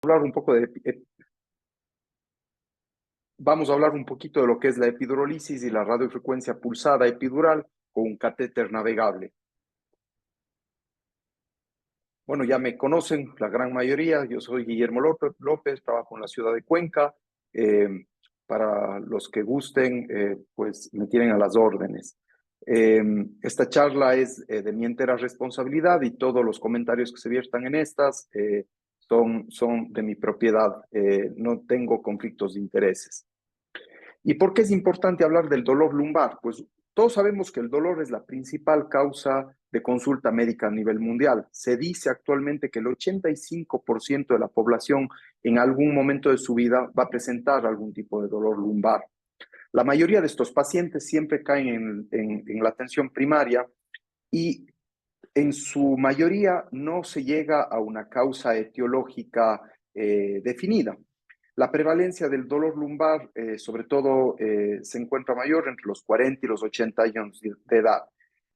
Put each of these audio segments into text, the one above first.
Hablar un poco vamos a hablar un poquito de lo que es la epidurolisis y la radiofrecuencia pulsada epidural con un catéter navegable. Bueno, ya me conocen la gran mayoría. Yo soy Guillermo López, trabajo en la ciudad de Cuenca. Eh, para los que gusten, pues me tienen a las órdenes. Eh, Esta charla es de mi entera responsabilidad y todos los comentarios que se viertan en estas son de mi propiedad. No tengo conflictos de intereses. ¿Y por qué es importante hablar del dolor lumbar? Pues todos sabemos que el dolor es la principal causa de consulta médica a nivel mundial. Se dice actualmente que el 85% de la población en algún momento de su vida va a presentar algún tipo de dolor lumbar. La mayoría de estos pacientes siempre caen en la atención primaria y en su mayoría no se llega a una causa etiológica definida. La prevalencia del dolor lumbar, sobre todo, se encuentra mayor entre los 40 y los 80 años de edad.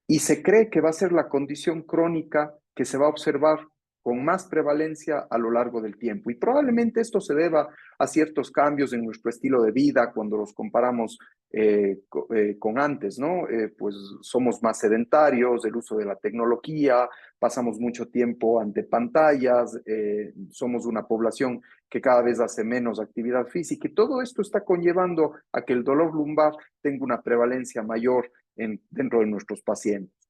Y se cree que va a ser la condición crónica que se va a observar con más prevalencia a lo largo del tiempo. Y probablemente esto se deba a ciertos cambios en nuestro estilo de vida cuando los comparamos con antes, ¿no? Pues somos más sedentarios, el uso de la tecnología, pasamos mucho tiempo ante pantallas, somos una población que cada vez hace menos actividad física y todo esto está conllevando a que el dolor lumbar tenga una prevalencia mayor dentro de nuestros pacientes.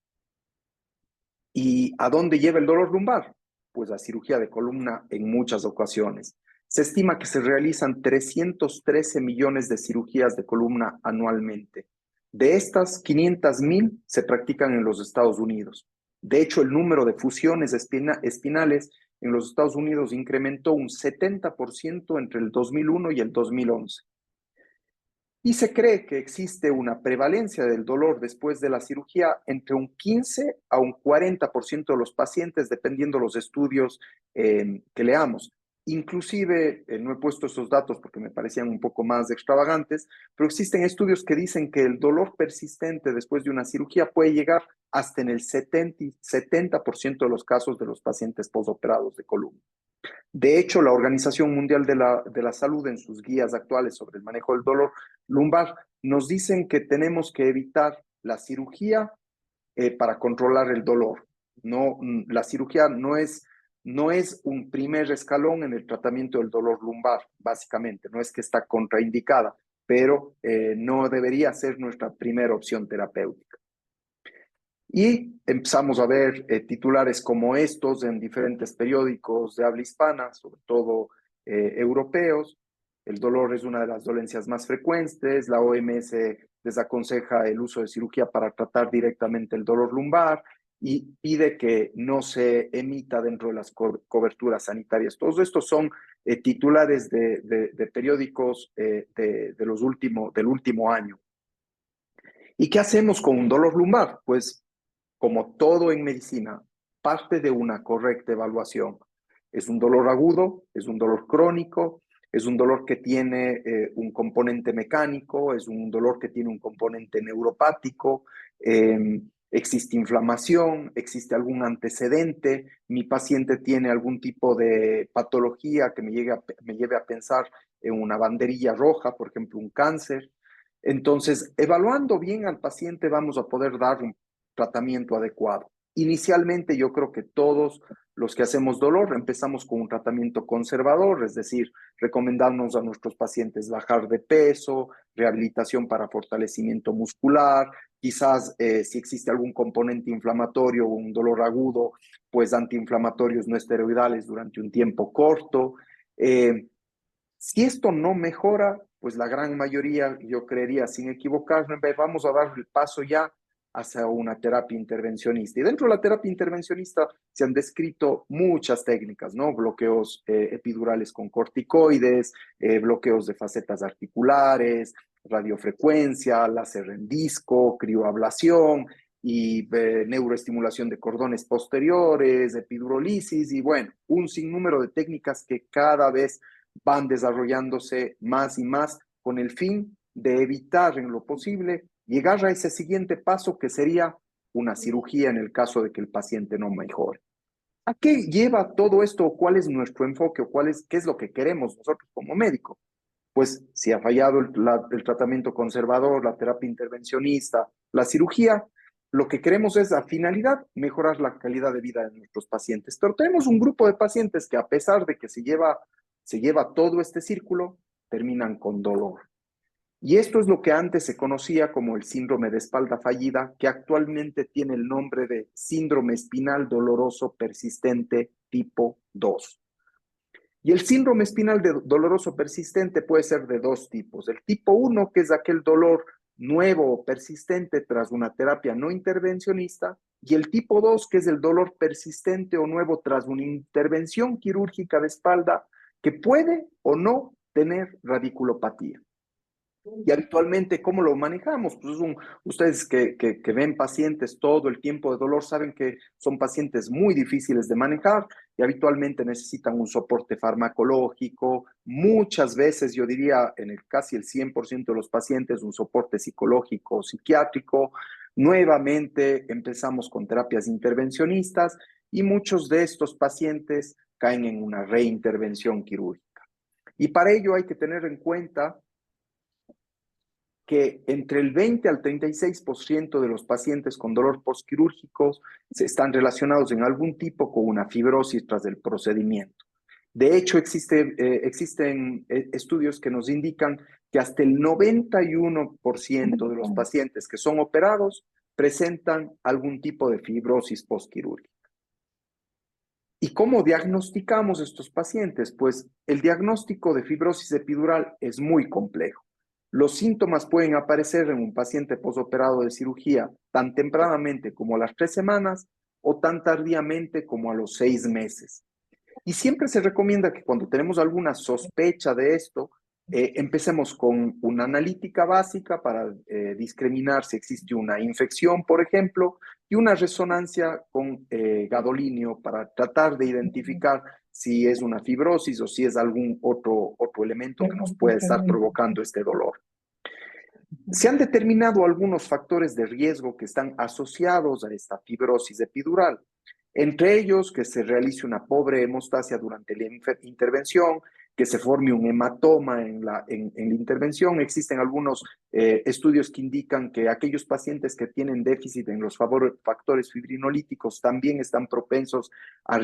¿Y a dónde lleva el dolor lumbar? Pues a cirugía de columna en muchas ocasiones. Se estima que se realizan 313 millones de cirugías de columna anualmente. De estas, 500,000 se practican en los Estados Unidos. De hecho, el número de fusiones espinales en los Estados Unidos incrementó un 70% entre el 2001 y el 2011. Y se cree que existe una prevalencia del dolor después de la cirugía entre un 15 a un 40% de los pacientes, dependiendo de los estudios que leamos. Inclusive, no he puesto esos datos porque me parecían un poco más extravagantes, pero existen estudios que dicen que el dolor persistente después de una cirugía puede llegar hasta en el 70% de los casos de los pacientes postoperados de columna. De hecho, la Organización Mundial de la Salud, en sus guías actuales sobre el manejo del dolor lumbar, nos dicen que tenemos que evitar la cirugía para controlar el dolor. No, la cirugía no es un primer escalón en el tratamiento del dolor lumbar, básicamente. No es que está contraindicada, pero no debería ser nuestra primera opción terapéutica. Y empezamos a ver titulares como estos en diferentes periódicos de habla hispana, sobre todo europeos. El dolor es una de las dolencias más frecuentes. La OMS desaconseja el uso de cirugía para tratar directamente el dolor lumbar y pide que no se emita dentro de las coberturas sanitarias. Todos estos son titulares de periódicos del último año. ¿Y qué hacemos con un dolor lumbar? Pues como todo en medicina, parte de una correcta evaluación. Es un dolor agudo, es un dolor crónico, es un dolor que tiene un componente mecánico, es un dolor que tiene un componente neuropático, existe inflamación, existe algún antecedente, mi paciente tiene algún tipo de patología que me lleve a pensar en una banderilla roja, por ejemplo, un cáncer. Entonces, evaluando bien al paciente, vamos a poder dar un tratamiento adecuado. Inicialmente, yo creo que todos los que hacemos dolor empezamos con un tratamiento conservador, es decir, recomendamos a nuestros pacientes bajar de peso, rehabilitación para fortalecimiento muscular, quizás si existe algún componente inflamatorio o un dolor agudo, pues antiinflamatorios no esteroidales durante un tiempo corto. Si esto no mejora, pues la gran mayoría, yo creería, sin equivocarme, vamos a dar el paso ya hacia una terapia intervencionista. Y dentro de la terapia intervencionista se han descrito muchas técnicas, ¿no? Bloqueos epidurales con corticoides, bloqueos de facetas articulares, radiofrecuencia, láser en disco, crioablación y neuroestimulación de cordones posteriores, epidurolisis y bueno, un sinnúmero de técnicas que cada vez van desarrollándose más y más con el fin de evitar en lo posible llegar a ese siguiente paso que sería una cirugía en el caso de que el paciente no mejore. ¿A qué lleva todo esto? ¿O cuál es nuestro enfoque? ¿O qué es lo que queremos nosotros como médicos? Pues si ha fallado el tratamiento conservador, la terapia intervencionista, la cirugía, lo que queremos es, a finalidad, mejorar la calidad de vida de nuestros pacientes. Pero tenemos un grupo de pacientes que, a pesar de que se lleva todo este círculo, terminan con dolor. Y esto es lo que antes se conocía como el síndrome de espalda fallida, que actualmente tiene el nombre de síndrome espinal doloroso persistente tipo 2. Y el síndrome espinal doloroso persistente puede ser de dos tipos. El tipo 1, que es aquel dolor nuevo o persistente tras una terapia no intervencionista, y el tipo 2, que es el dolor persistente o nuevo tras una intervención quirúrgica de espalda que puede o no tener radiculopatía. Y habitualmente, ¿cómo lo manejamos? Pues ustedes que ven pacientes todo el tiempo de dolor saben que son pacientes muy difíciles de manejar y habitualmente necesitan un soporte farmacológico. Muchas veces, yo diría, casi el 100% de los pacientes, un soporte psicológico o psiquiátrico. Nuevamente empezamos con terapias intervencionistas y muchos de estos pacientes caen en una reintervención quirúrgica. Y para ello hay que tener en cuenta que entre el 20 al 36% de los pacientes con dolor postquirúrgico se están relacionados en algún tipo con una fibrosis tras el procedimiento. De hecho, existen estudios que nos indican que hasta el 91% de los pacientes que son operados presentan algún tipo de fibrosis postquirúrgica. ¿Y cómo diagnosticamos estos pacientes? Pues el diagnóstico de fibrosis epidural es muy complejo. Los síntomas pueden aparecer en un paciente posoperado de cirugía tan tempranamente como a las 3 semanas o tan tardíamente como a los 6 meses. Y siempre se recomienda que cuando tenemos alguna sospecha de esto, empecemos con una analítica básica para discriminar si existe una infección, por ejemplo, y una resonancia con gadolinio para tratar de identificar si es una fibrosis o si es algún otro elemento que nos puede estar provocando este dolor. Se han determinado algunos factores de riesgo que están asociados a esta fibrosis epidural, entre ellos que se realice una pobre hemostasia durante la intervención, que se forme un hematoma en la intervención. Existen algunos estudios que indican que aquellos pacientes que tienen déficit en los factores fibrinolíticos también están propensos a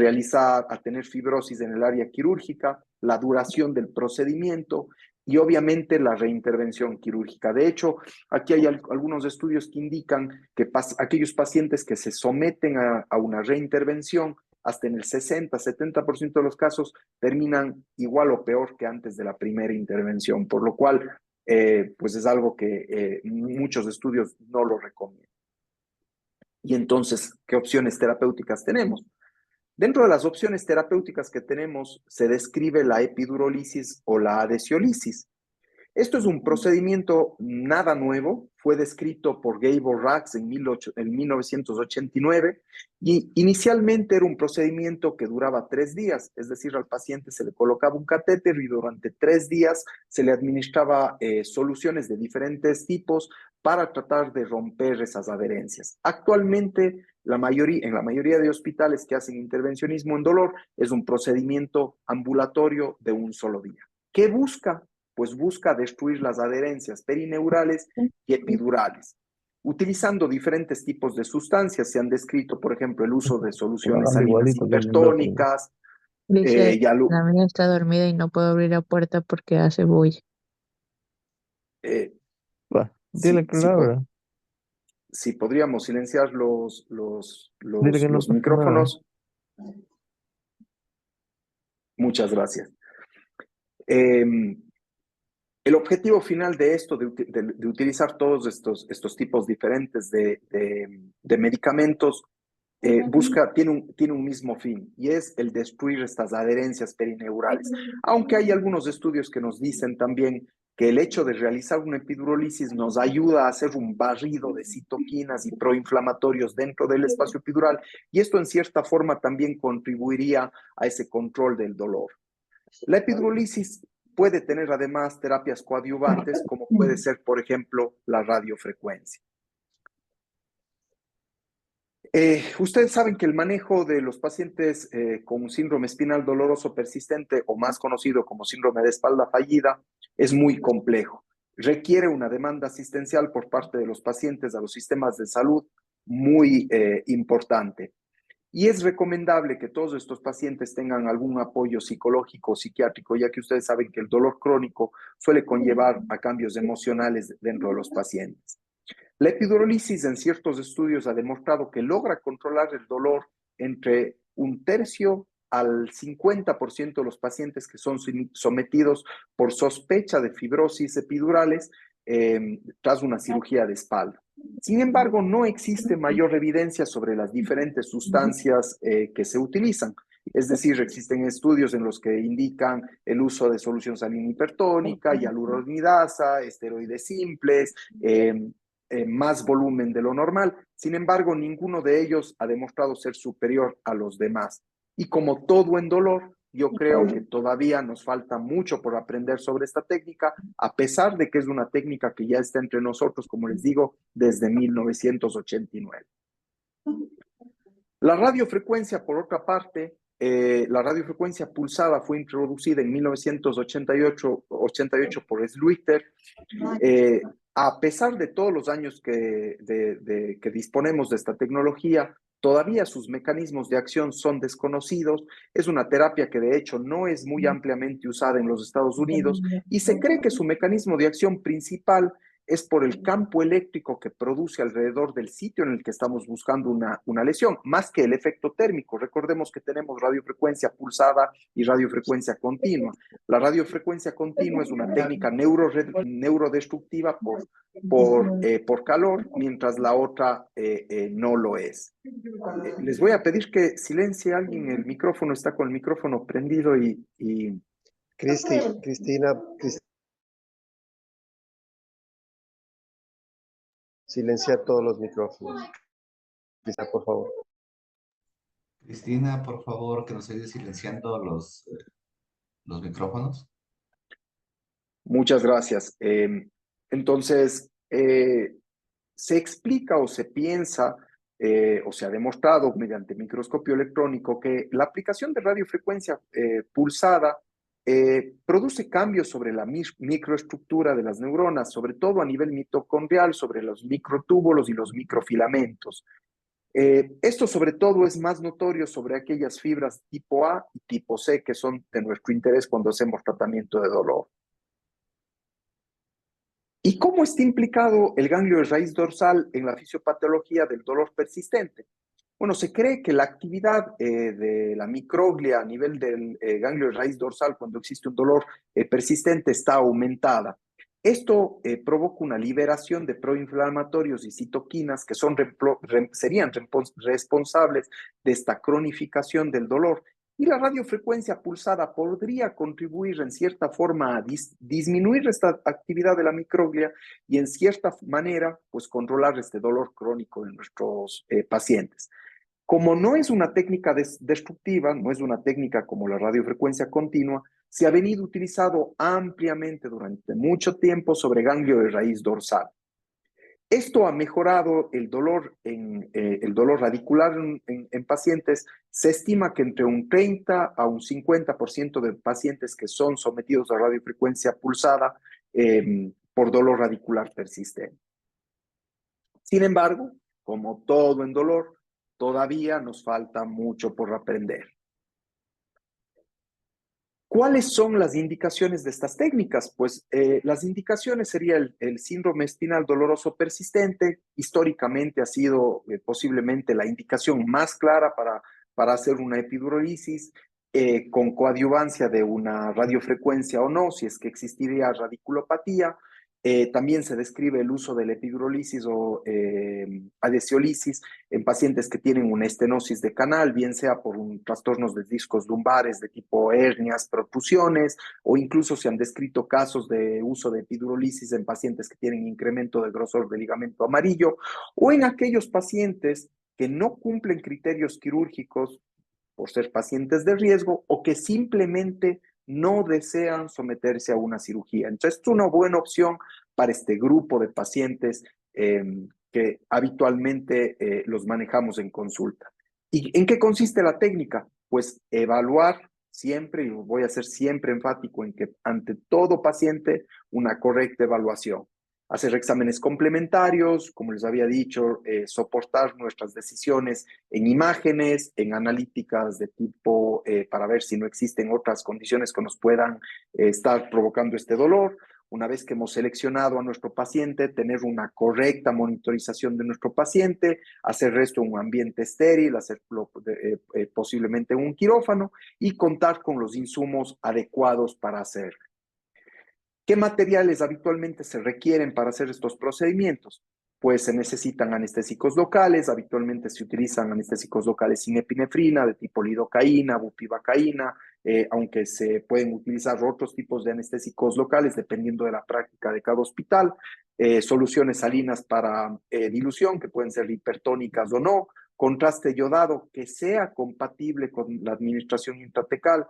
tener fibrosis en el área quirúrgica, la duración del procedimiento y obviamente la reintervención quirúrgica. De hecho, aquí hay algunos estudios que indican que aquellos pacientes que se someten a una reintervención, hasta en el 60-70% de los casos, terminan igual o peor que antes de la primera intervención, por lo cual, pues es algo que muchos estudios no lo recomiendan. Y entonces, ¿qué opciones terapéuticas tenemos? Dentro de las opciones terapéuticas que tenemos, se describe la epidurolisis o la adhesiolisis. Esto es un procedimiento nada nuevo, fue descrito por Gabor Rax en 1989 y inicialmente era un procedimiento que duraba 3 días, es decir, al paciente se le colocaba un catéter y durante 3 días se le administraba soluciones de diferentes tipos para tratar de romper esas adherencias. Actualmente, en la mayoría de hospitales que hacen intervencionismo en dolor, es un procedimiento ambulatorio de un solo día. ¿Qué busca? Pues busca destruir las adherencias perineurales y epidurales. Utilizando diferentes tipos de sustancias, se han descrito, por ejemplo, el uso de soluciones Trabajando salinas igualito que el endógeno. hipertónicas, Dice, ya lo, la mía está dormida y no puedo abrir la puerta porque hace bulla. eh, Va, dile sí, que lo abra. sí, podríamos silenciar Dile que no los pasa nada. micrófonos. Muchas gracias. Eh, El objetivo final de esto, de utilizar todos estos tipos diferentes de medicamentos, tiene un mismo fin y es el destruir estas adherencias perineurales. Aunque hay algunos estudios que nos dicen también que el hecho de realizar una epidurolisis nos ayuda a hacer un barrido de citoquinas y proinflamatorios dentro del espacio epidural y esto en cierta forma también contribuiría a ese control del dolor. La epidurolisis puede tener además terapias coadyuvantes, como puede ser, por ejemplo, la radiofrecuencia. Ustedes saben que el manejo de los pacientes con síndrome espinal doloroso persistente o más conocido como síndrome de espalda fallida es muy complejo. Requiere una demanda asistencial por parte de los pacientes a los sistemas de salud muy importante. Y es recomendable que todos estos pacientes tengan algún apoyo psicológico o psiquiátrico, ya que ustedes saben que el dolor crónico suele conllevar a cambios emocionales dentro de los pacientes. La epidurólisis en ciertos estudios ha demostrado que logra controlar el dolor entre un tercio al 50% de los pacientes que son sometidos por sospecha de fibrosis epidurales tras una cirugía de espalda. Sin embargo, no existe mayor evidencia sobre las diferentes sustancias que se utilizan. Es decir, existen estudios en los que indican el uso de solución salina hipertónica, hialuronidasa, esteroides simples, más volumen de lo normal. Sin embargo, ninguno de ellos ha demostrado ser superior a los demás. Y como todo en dolor, yo creo que todavía nos falta mucho por aprender sobre esta técnica, a pesar de que es una técnica que ya está entre nosotros, como les digo, desde 1989. La radiofrecuencia, por otra parte, la radiofrecuencia pulsada fue introducida en 1988 por Sluiter. A pesar de todos los años que disponemos de esta tecnología, todavía sus mecanismos de acción son desconocidos. Es una terapia que de hecho no es muy ampliamente usada en los Estados Unidos y se cree que su mecanismo de acción principal es por el campo eléctrico que produce alrededor del sitio en el que estamos buscando una lesión, más que el efecto térmico. Recordemos que tenemos radiofrecuencia pulsada y radiofrecuencia continua. La radiofrecuencia continua es una técnica neurodestructiva por calor, mientras la otra no lo es. Les voy a pedir que silencie a alguien, el micrófono está con el micrófono prendido y... Cristina, silencia todos los micrófonos. Cristina, por favor. Cristina, por favor, que nos ayude silenciando los micrófonos. Muchas gracias. Entonces, se explica o se piensa o se ha demostrado mediante microscopio electrónico que la aplicación de radiofrecuencia pulsada produce cambios sobre la microestructura de las neuronas, sobre todo a nivel mitocondrial, sobre los microtúbulos y los microfilamentos. Esto sobre todo es más notorio sobre aquellas fibras tipo A y tipo C que son de nuestro interés cuando hacemos tratamiento de dolor. ¿Y cómo está implicado el ganglio de raíz dorsal en la fisiopatología del dolor persistente? Bueno, se cree que la actividad de la microglia a nivel del ganglio de raíz dorsal cuando existe un dolor persistente está aumentada. Esto provoca una liberación de proinflamatorios y citoquinas que serían responsables de esta cronificación del dolor. Y la radiofrecuencia pulsada podría contribuir en cierta forma a disminuir esta actividad de la microglia y en cierta manera, pues controlar este dolor crónico en nuestros pacientes. Como no es una técnica destructiva, no es una técnica como la radiofrecuencia continua, se ha venido utilizado ampliamente durante mucho tiempo sobre ganglio de raíz dorsal. Esto ha mejorado el dolor radicular en pacientes. Se estima que entre un 30 a un 50% de pacientes que son sometidos a radiofrecuencia pulsada por dolor radicular persistente. Sin embargo, como todo en dolor, todavía nos falta mucho por aprender. ¿Cuáles son las indicaciones de estas técnicas? Pues las indicaciones sería el síndrome espinal doloroso persistente. Históricamente ha sido posiblemente la indicación más clara para hacer una epidurólisis con coadyuvancia de una radiofrecuencia o no, si es que existiría radiculopatía. También se describe el uso de la epidurólisis o adhesiolisis en pacientes que tienen una estenosis de canal, bien sea por trastornos de discos lumbares de tipo hernias, protrusiones, o incluso se han descrito casos de uso de epidurólisis en pacientes que tienen incremento de grosor del ligamento amarillo, o en aquellos pacientes que no cumplen criterios quirúrgicos por ser pacientes de riesgo o que simplemente no desean someterse a una cirugía. Entonces, es una buena opción para este grupo de pacientes que habitualmente los manejamos en consulta. ¿Y en qué consiste la técnica? Pues evaluar siempre, y voy a ser siempre enfático en que ante todo paciente una correcta evaluación. Hacer exámenes complementarios, como les había dicho, soportar nuestras decisiones en imágenes, en analíticas de tipo para ver si no existen otras condiciones que nos puedan estar provocando este dolor. Una vez que hemos seleccionado a nuestro paciente, tener una correcta monitorización de nuestro paciente, hacer esto en un ambiente estéril, hacerlo posiblemente en un quirófano y contar con los insumos adecuados para hacerlo. ¿Qué materiales habitualmente se requieren para hacer estos procedimientos? Pues se necesitan anestésicos locales, habitualmente se utilizan anestésicos locales sin epinefrina, de tipo lidocaína, bupivacaína, aunque se pueden utilizar otros tipos de anestésicos locales dependiendo de la práctica de cada hospital, soluciones salinas para dilución, que pueden ser hipertónicas o no, contraste yodado que sea compatible con la administración intratecal,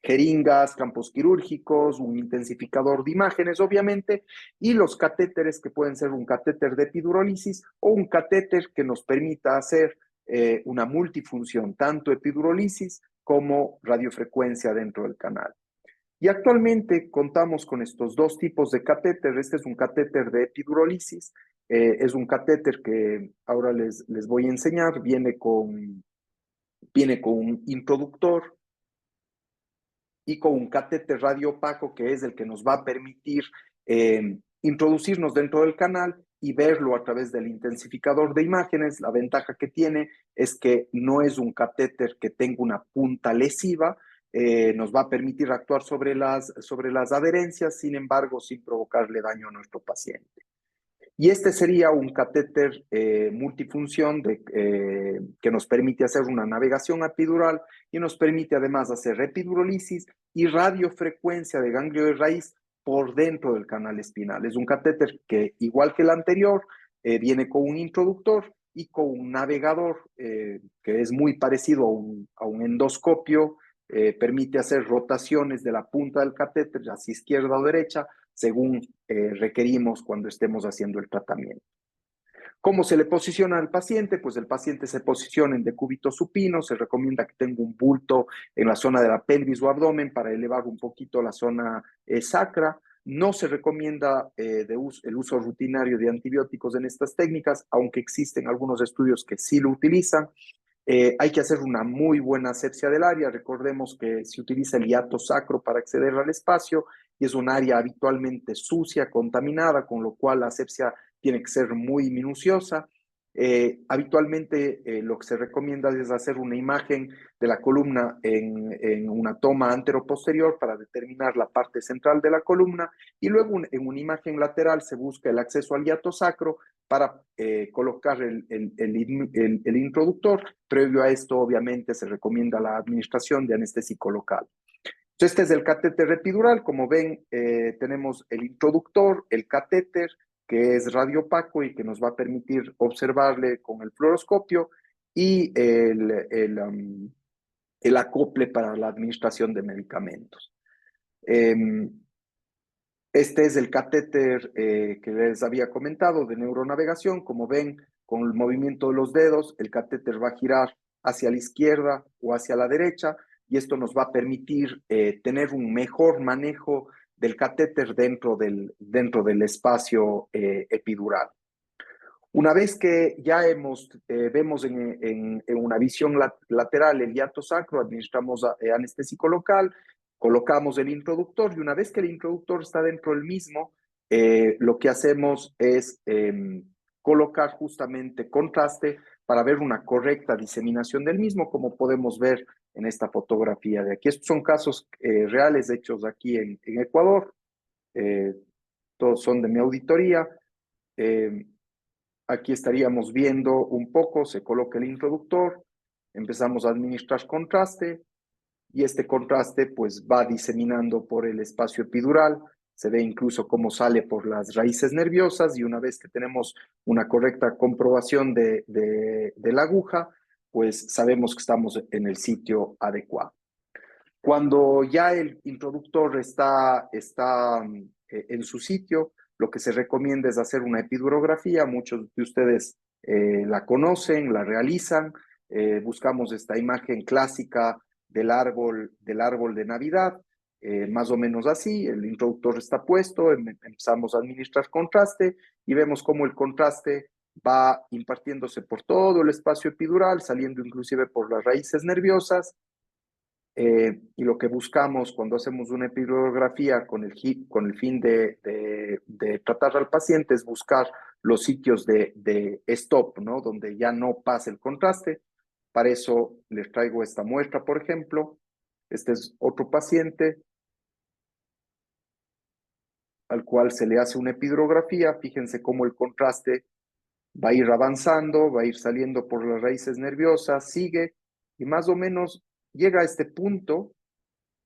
jeringas, campos quirúrgicos, un intensificador de imágenes, obviamente, y los catéteres que pueden ser un catéter de epidurólisis o un catéter que nos permita hacer una multifunción, tanto epidurólisis como radiofrecuencia dentro del canal. Y actualmente contamos con estos dos tipos de catéter. Este es un catéter de epidurólisis, es un catéter que ahora les voy a enseñar, viene con un introductor y con un catéter radiopaco que es el que nos va a permitir introducirnos dentro del canal y verlo a través del intensificador de imágenes. La ventaja que tiene es que no es un catéter que tenga una punta lesiva, nos va a permitir actuar sobre las adherencias, sin embargo, sin provocarle daño a nuestro paciente. Y este sería un catéter multifunción que nos permite hacer una navegación epidural y nos permite además hacer epidurólisis y radiofrecuencia de ganglio de raíz por dentro del canal espinal. Es un catéter que, igual que el anterior, viene con un introductor y con un navegador que es muy parecido a un endoscopio, permite hacer rotaciones de la punta del catéter hacia izquierda o derecha, según requerimos cuando estemos haciendo el tratamiento. ¿Cómo se le posiciona al paciente? Pues el paciente se posiciona en decúbito supino, se recomienda que tenga un bulto en la zona de la pelvis o abdomen para elevar un poquito la zona sacra. No se recomienda el uso rutinario de antibióticos en estas técnicas, aunque existen algunos estudios que sí lo utilizan. Hay que hacer una muy buena asepsia del área. Recordemos que se utiliza el hiato sacro para acceder al espacio y es un área habitualmente sucia, contaminada, con lo cual la asepsia tiene que ser muy minuciosa. Habitualmente lo que se recomienda es hacer una imagen de la columna en una toma anteroposterior para determinar la parte central de la columna y luego en una imagen lateral se busca el acceso al hiato sacro para colocar el introductor. Previo a esto, obviamente, se recomienda la administración de anestésico local. Entonces, este es el catéter epidural. Como ven, tenemos el introductor, el catéter, que es radiopaco y que nos va a permitir observarle con el fluoroscopio, y el acople para la administración de medicamentos. Este es el catéter que les había comentado de neuronavegación. Como ven, con el movimiento de los dedos, el catéter va a girar hacia la izquierda o hacia la derecha y esto nos va a permitir tener un mejor manejo del catéter dentro del espacio epidural. Una vez que ya vemos en una visión lateral el hiato sacro, administramos anestésico local, colocamos el introductor y una vez que el introductor está dentro del mismo, lo que hacemos es colocar justamente contraste para ver una correcta diseminación del mismo, como podemos ver en esta fotografía de aquí. Estos son casos reales hechos aquí en Ecuador, todos son de mi auditoría. Aquí estaríamos viendo un poco, se coloca el introductor, empezamos a administrar contraste y este contraste pues va diseminando por el espacio epidural, se ve incluso cómo sale por las raíces nerviosas y una vez que tenemos una correcta comprobación de la aguja, pues sabemos que estamos en el sitio adecuado. Cuando ya el introductor está en su sitio, lo que se recomienda es hacer una epidurografía. Muchos de ustedes la conocen, la realizan. Buscamos esta imagen clásica del árbol de Navidad, más o menos así. El introductor está puesto, empezamos a administrar contraste y vemos cómo el contraste va impartiéndose por todo el espacio epidural, saliendo inclusive por las raíces nerviosas. Y lo que buscamos cuando hacemos una epidurografía con el fin de tratar al paciente es buscar los sitios de stop, ¿no? Donde ya no pasa el contraste. Para eso les traigo esta muestra, por ejemplo. Este es otro paciente al cual se le hace una epidurografía. Fíjense cómo el contraste va a ir avanzando, va a ir saliendo por las raíces nerviosas, sigue y más o menos llega a este punto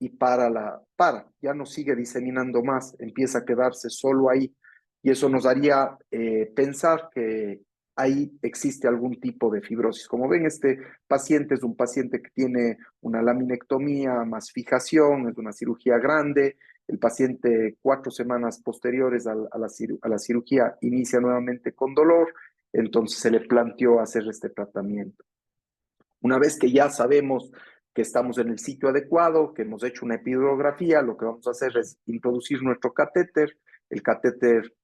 y ya no sigue diseminando más, empieza a quedarse solo ahí. Y eso nos haría pensar que ahí existe algún tipo de fibrosis. Como ven, este paciente es un paciente que tiene una laminectomía más fijación, es una cirugía grande. El paciente 4 semanas posteriores a la cirugía inicia nuevamente con dolor, entonces se le planteó hacer este tratamiento. Una vez que ya sabemos que estamos en el sitio adecuado, que hemos hecho una epidurografía, lo que vamos a hacer es introducir nuestro catéter. El catéter,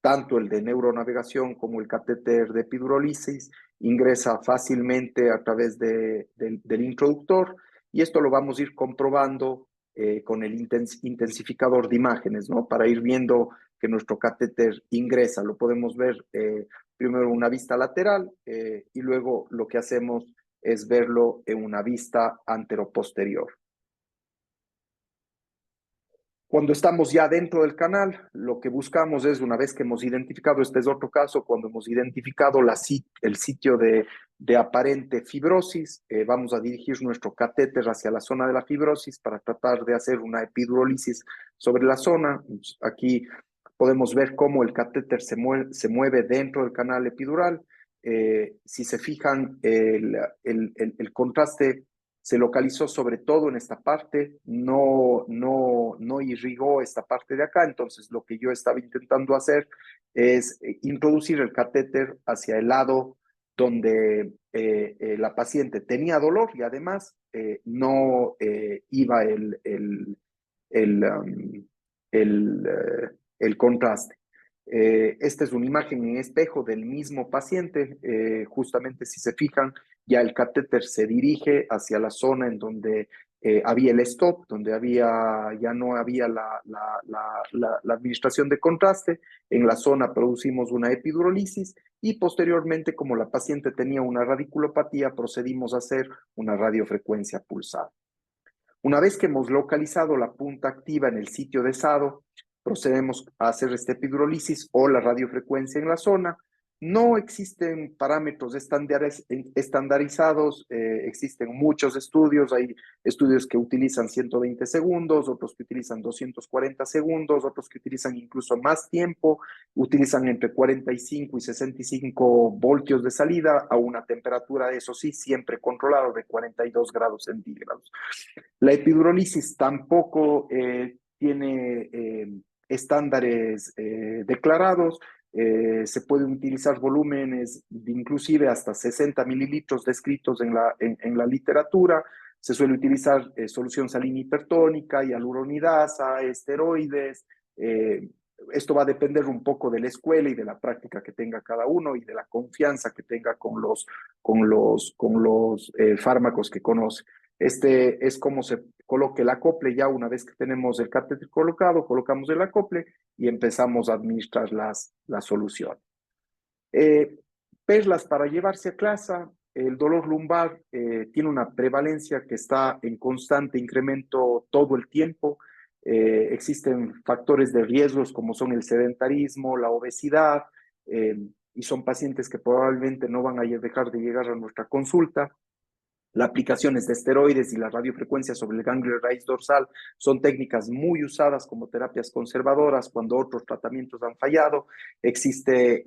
tanto el de neuronavegación como el catéter de epidurólisis, ingresa fácilmente a través del introductor y esto lo vamos a ir comprobando con el intensificador de imágenes, ¿no? Para ir viendo que nuestro catéter ingresa. Lo podemos ver primero en una vista lateral y luego lo que hacemos es verlo en una vista anteroposterior. Cuando estamos ya dentro del canal, lo que buscamos es, una vez que hemos identificado, este es otro caso, cuando hemos identificado el sitio de aparente fibrosis, vamos a dirigir nuestro catéter hacia la zona de la fibrosis para tratar de hacer una epidurólisis sobre la zona. Aquí podemos ver cómo el catéter se mueve dentro del canal epidural. Si se fijan, el contraste se localizó sobre todo en esta parte, no irrigó esta parte de acá. Entonces lo que yo estaba intentando hacer es introducir el catéter hacia el lado donde la paciente tenía dolor y además no iba el contraste. Esta es una imagen en espejo del mismo paciente. Justamente si se fijan, ya el catéter se dirige hacia la zona en donde había el stop, donde ya no había la administración de contraste. En la zona producimos una epidurólisis y posteriormente, como la paciente tenía una radiculopatía, procedimos a hacer una radiofrecuencia pulsada. Una vez que hemos localizado la punta activa en el sitio de SADO, procedemos a hacer esta epidurólisis o la radiofrecuencia en la zona. No existen parámetros estandarizados, existen muchos estudios. Hay estudios que utilizan 120 segundos, otros que utilizan 240 segundos, otros que utilizan incluso más tiempo, utilizan entre 45 y 65 voltios de salida a una temperatura, eso sí, siempre controlada, de 42 grados centígrados. La epidurólisis tampoco tiene estándares declarados. Se pueden utilizar volúmenes de inclusive hasta 60 mililitros descritos en la literatura. Se suele utilizar solución salina hipertónica, hialuronidasa, esteroides. Esto va a depender un poco de la escuela y de la práctica que tenga cada uno y de la confianza que tenga con los fármacos que conoce. Este es como se coloque el acople. Ya una vez que tenemos el catéter colocado, colocamos el acople y empezamos a administrar la solución. Perlas para llevarse a casa. El dolor lumbar tiene una prevalencia que está en constante incremento todo el tiempo. Existen factores de riesgos como son el sedentarismo, la obesidad, y son pacientes que probablemente no van a dejar de llegar a nuestra consulta. Las aplicaciones de esteroides y la radiofrecuencia sobre el ganglio raíz dorsal son técnicas muy usadas como terapias conservadoras cuando otros tratamientos han fallado. Existe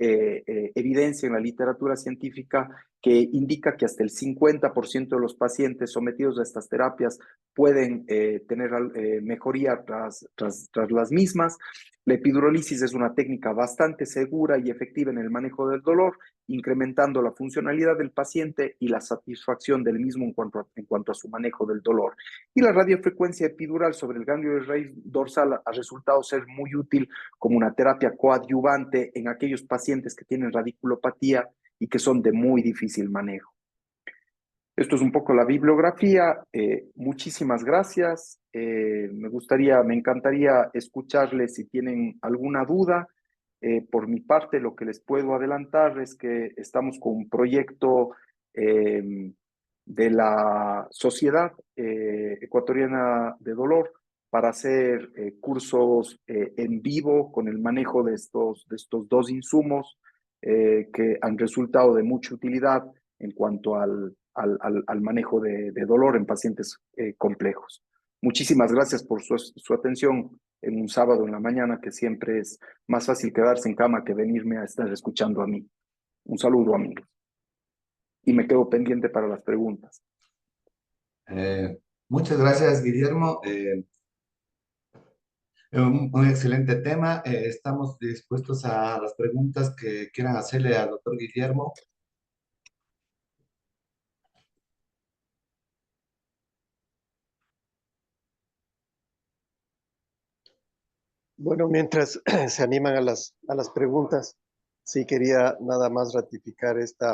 evidencia en la literatura científica que indica que hasta el 50% de los pacientes sometidos a estas terapias pueden tener mejoría tras las mismas. La epidurólisis es una técnica bastante segura y efectiva en el manejo del dolor, incrementando la funcionalidad del paciente y la satisfacción del mismo en cuanto a su manejo del dolor. Y la radiofrecuencia epidural sobre el ganglio de raíz dorsal ha resultado ser muy útil como una terapia coadyuvante en aquellos pacientes que tienen radiculopatía y que son de muy difícil manejo. Esto es un poco la bibliografía. Muchísimas gracias. Me encantaría escucharles si tienen alguna duda. Por mi parte, lo que les puedo adelantar es que estamos con un proyecto de la Sociedad Ecuatoriana de Dolor para hacer cursos en vivo con el manejo de estos dos insumos que han resultado de mucha utilidad en cuanto al manejo de dolor en pacientes complejos. Muchísimas gracias por su atención en un sábado en la mañana, que siempre es más fácil quedarse en cama que venirme a estar escuchando a mí. Un saludo, amigos. Y me quedo pendiente para las preguntas. Muchas gracias, Guillermo. Un excelente tema. Estamos dispuestos a las preguntas que quieran hacerle al doctor Guillermo. Bueno, mientras se animan a las preguntas, sí quería nada más ratificar este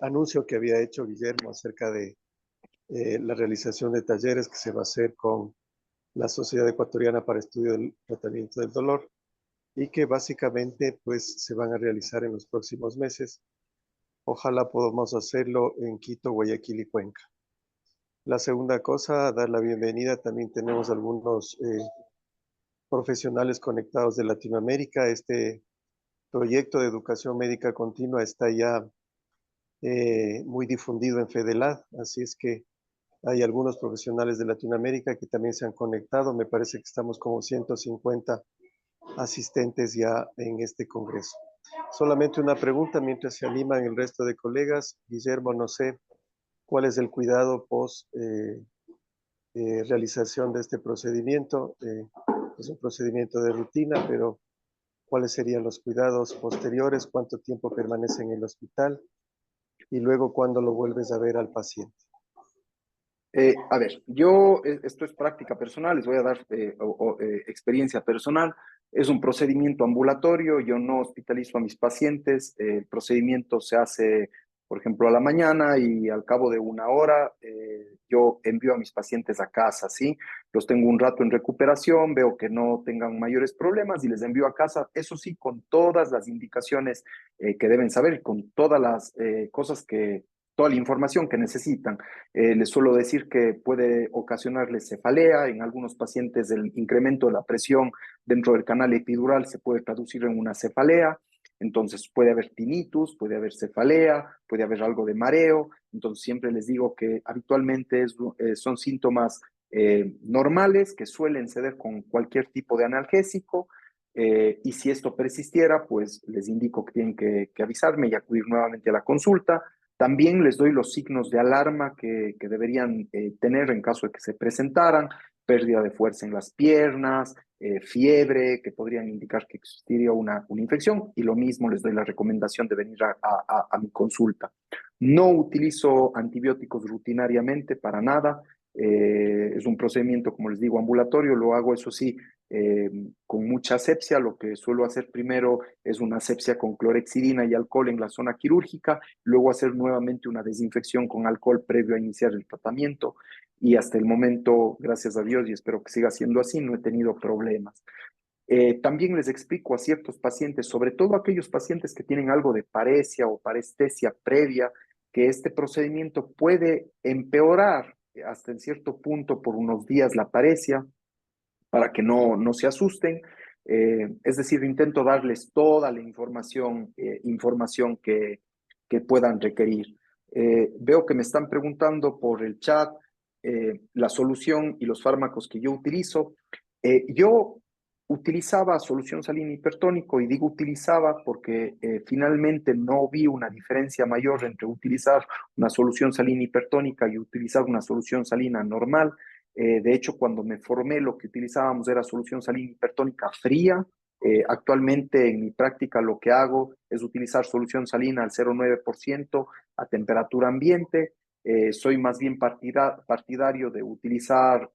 anuncio que había hecho Guillermo acerca de la realización de talleres que se va a hacer con la Sociedad Ecuatoriana para Estudio del Tratamiento del Dolor y que básicamente pues se van a realizar en los próximos meses. Ojalá podamos hacerlo en Quito, Guayaquil y Cuenca. La segunda cosa, dar la bienvenida. También tenemos algunos profesionales conectados de Latinoamérica. Este proyecto de educación médica continua está ya muy difundido en FEDELAD, así es que hay algunos profesionales de Latinoamérica que también se han conectado. Me parece que estamos como 150 asistentes ya en este congreso. Solamente una pregunta mientras se animan el resto de colegas. Guillermo, no sé cuál es el cuidado post realización de este procedimiento. Es un procedimiento de rutina, pero ¿cuáles serían los cuidados posteriores? ¿Cuánto tiempo permanece en el hospital? Y luego, ¿cuándo lo vuelves a ver al paciente? A ver, esto es práctica personal, les voy a dar experiencia personal. Es un procedimiento ambulatorio, yo no hospitalizo a mis pacientes. El procedimiento se hace, por ejemplo, a la mañana y al cabo de una hora yo envío a mis pacientes a casa, ¿sí? Los tengo un rato en recuperación, veo que no tengan mayores problemas y les envío a casa, eso sí, con todas las indicaciones que deben saber, con todas las cosas toda la información que necesitan. Les suelo decir que puede ocasionarles cefalea. En algunos pacientes el incremento de la presión dentro del canal epidural se puede traducir en una cefalea. Entonces puede haber tinnitus, puede haber cefalea, puede haber algo de mareo. Entonces siempre les digo que habitualmente son síntomas normales que suelen ceder con cualquier tipo de analgésico. Y si esto persistiera, pues les indico que tienen que avisarme y acudir nuevamente a la consulta. También les doy los signos de alarma que deberían tener en caso de que se presentaran: pérdida de fuerza en las piernas, fiebre, que podrían indicar que existiría una infección, y lo mismo les doy la recomendación de venir a mi consulta. No utilizo antibióticos rutinariamente para nada. Es un procedimiento, como les digo, ambulatorio. Lo hago, eso sí, con mucha asepsia. Lo que suelo hacer primero es una asepsia con clorexidina y alcohol en la zona quirúrgica, luego hacer nuevamente una desinfección con alcohol previo a iniciar el tratamiento, y hasta el momento, gracias a Dios, y espero que siga siendo así, no he tenido problemas. También les explico a ciertos pacientes, sobre todo aquellos pacientes que tienen algo de paresia o parestesia previa, que este procedimiento puede empeorar hasta en cierto punto por unos días la paresia, para que no se asusten. Es decir, intento darles toda la información que puedan requerir. Veo que me están preguntando por el chat la solución y los fármacos que yo utilizo. Yo utilizaba solución salina hipertónico, y digo utilizaba porque finalmente no vi una diferencia mayor entre utilizar una solución salina hipertónica y utilizar una solución salina normal. De hecho, cuando me formé, lo que utilizábamos era solución salina hipertónica fría. Actualmente en mi práctica lo que hago es utilizar solución salina al 0,9% a temperatura ambiente. Soy más bien partidario de utilizar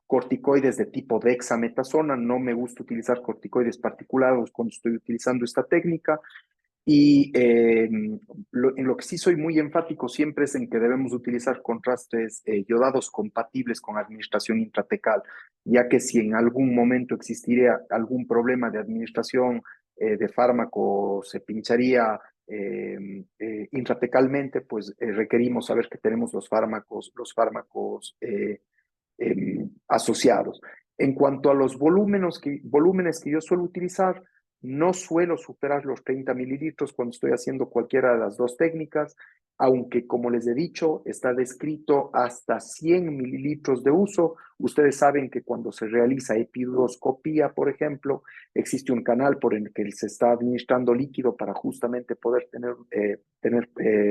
corticoides de tipo dexametasona. No me gusta utilizar corticoides particulados cuando estoy utilizando esta técnica. Y en lo que sí soy muy enfático siempre es en que debemos utilizar contrastes yodados compatibles con administración intratecal, ya que si en algún momento existiría algún problema de administración de fármaco, se pincharía intratecalmente, pues requerimos saber que tenemos los fármacos asociados. En cuanto a los volúmenes que yo suelo utilizar, no suelo superar los 30 mililitros cuando estoy haciendo cualquiera de las dos técnicas, aunque como les he dicho, está descrito hasta 100 mililitros de uso. Ustedes saben que cuando se realiza epiduroscopía, por ejemplo, existe un canal por el que se está administrando líquido para justamente poder tener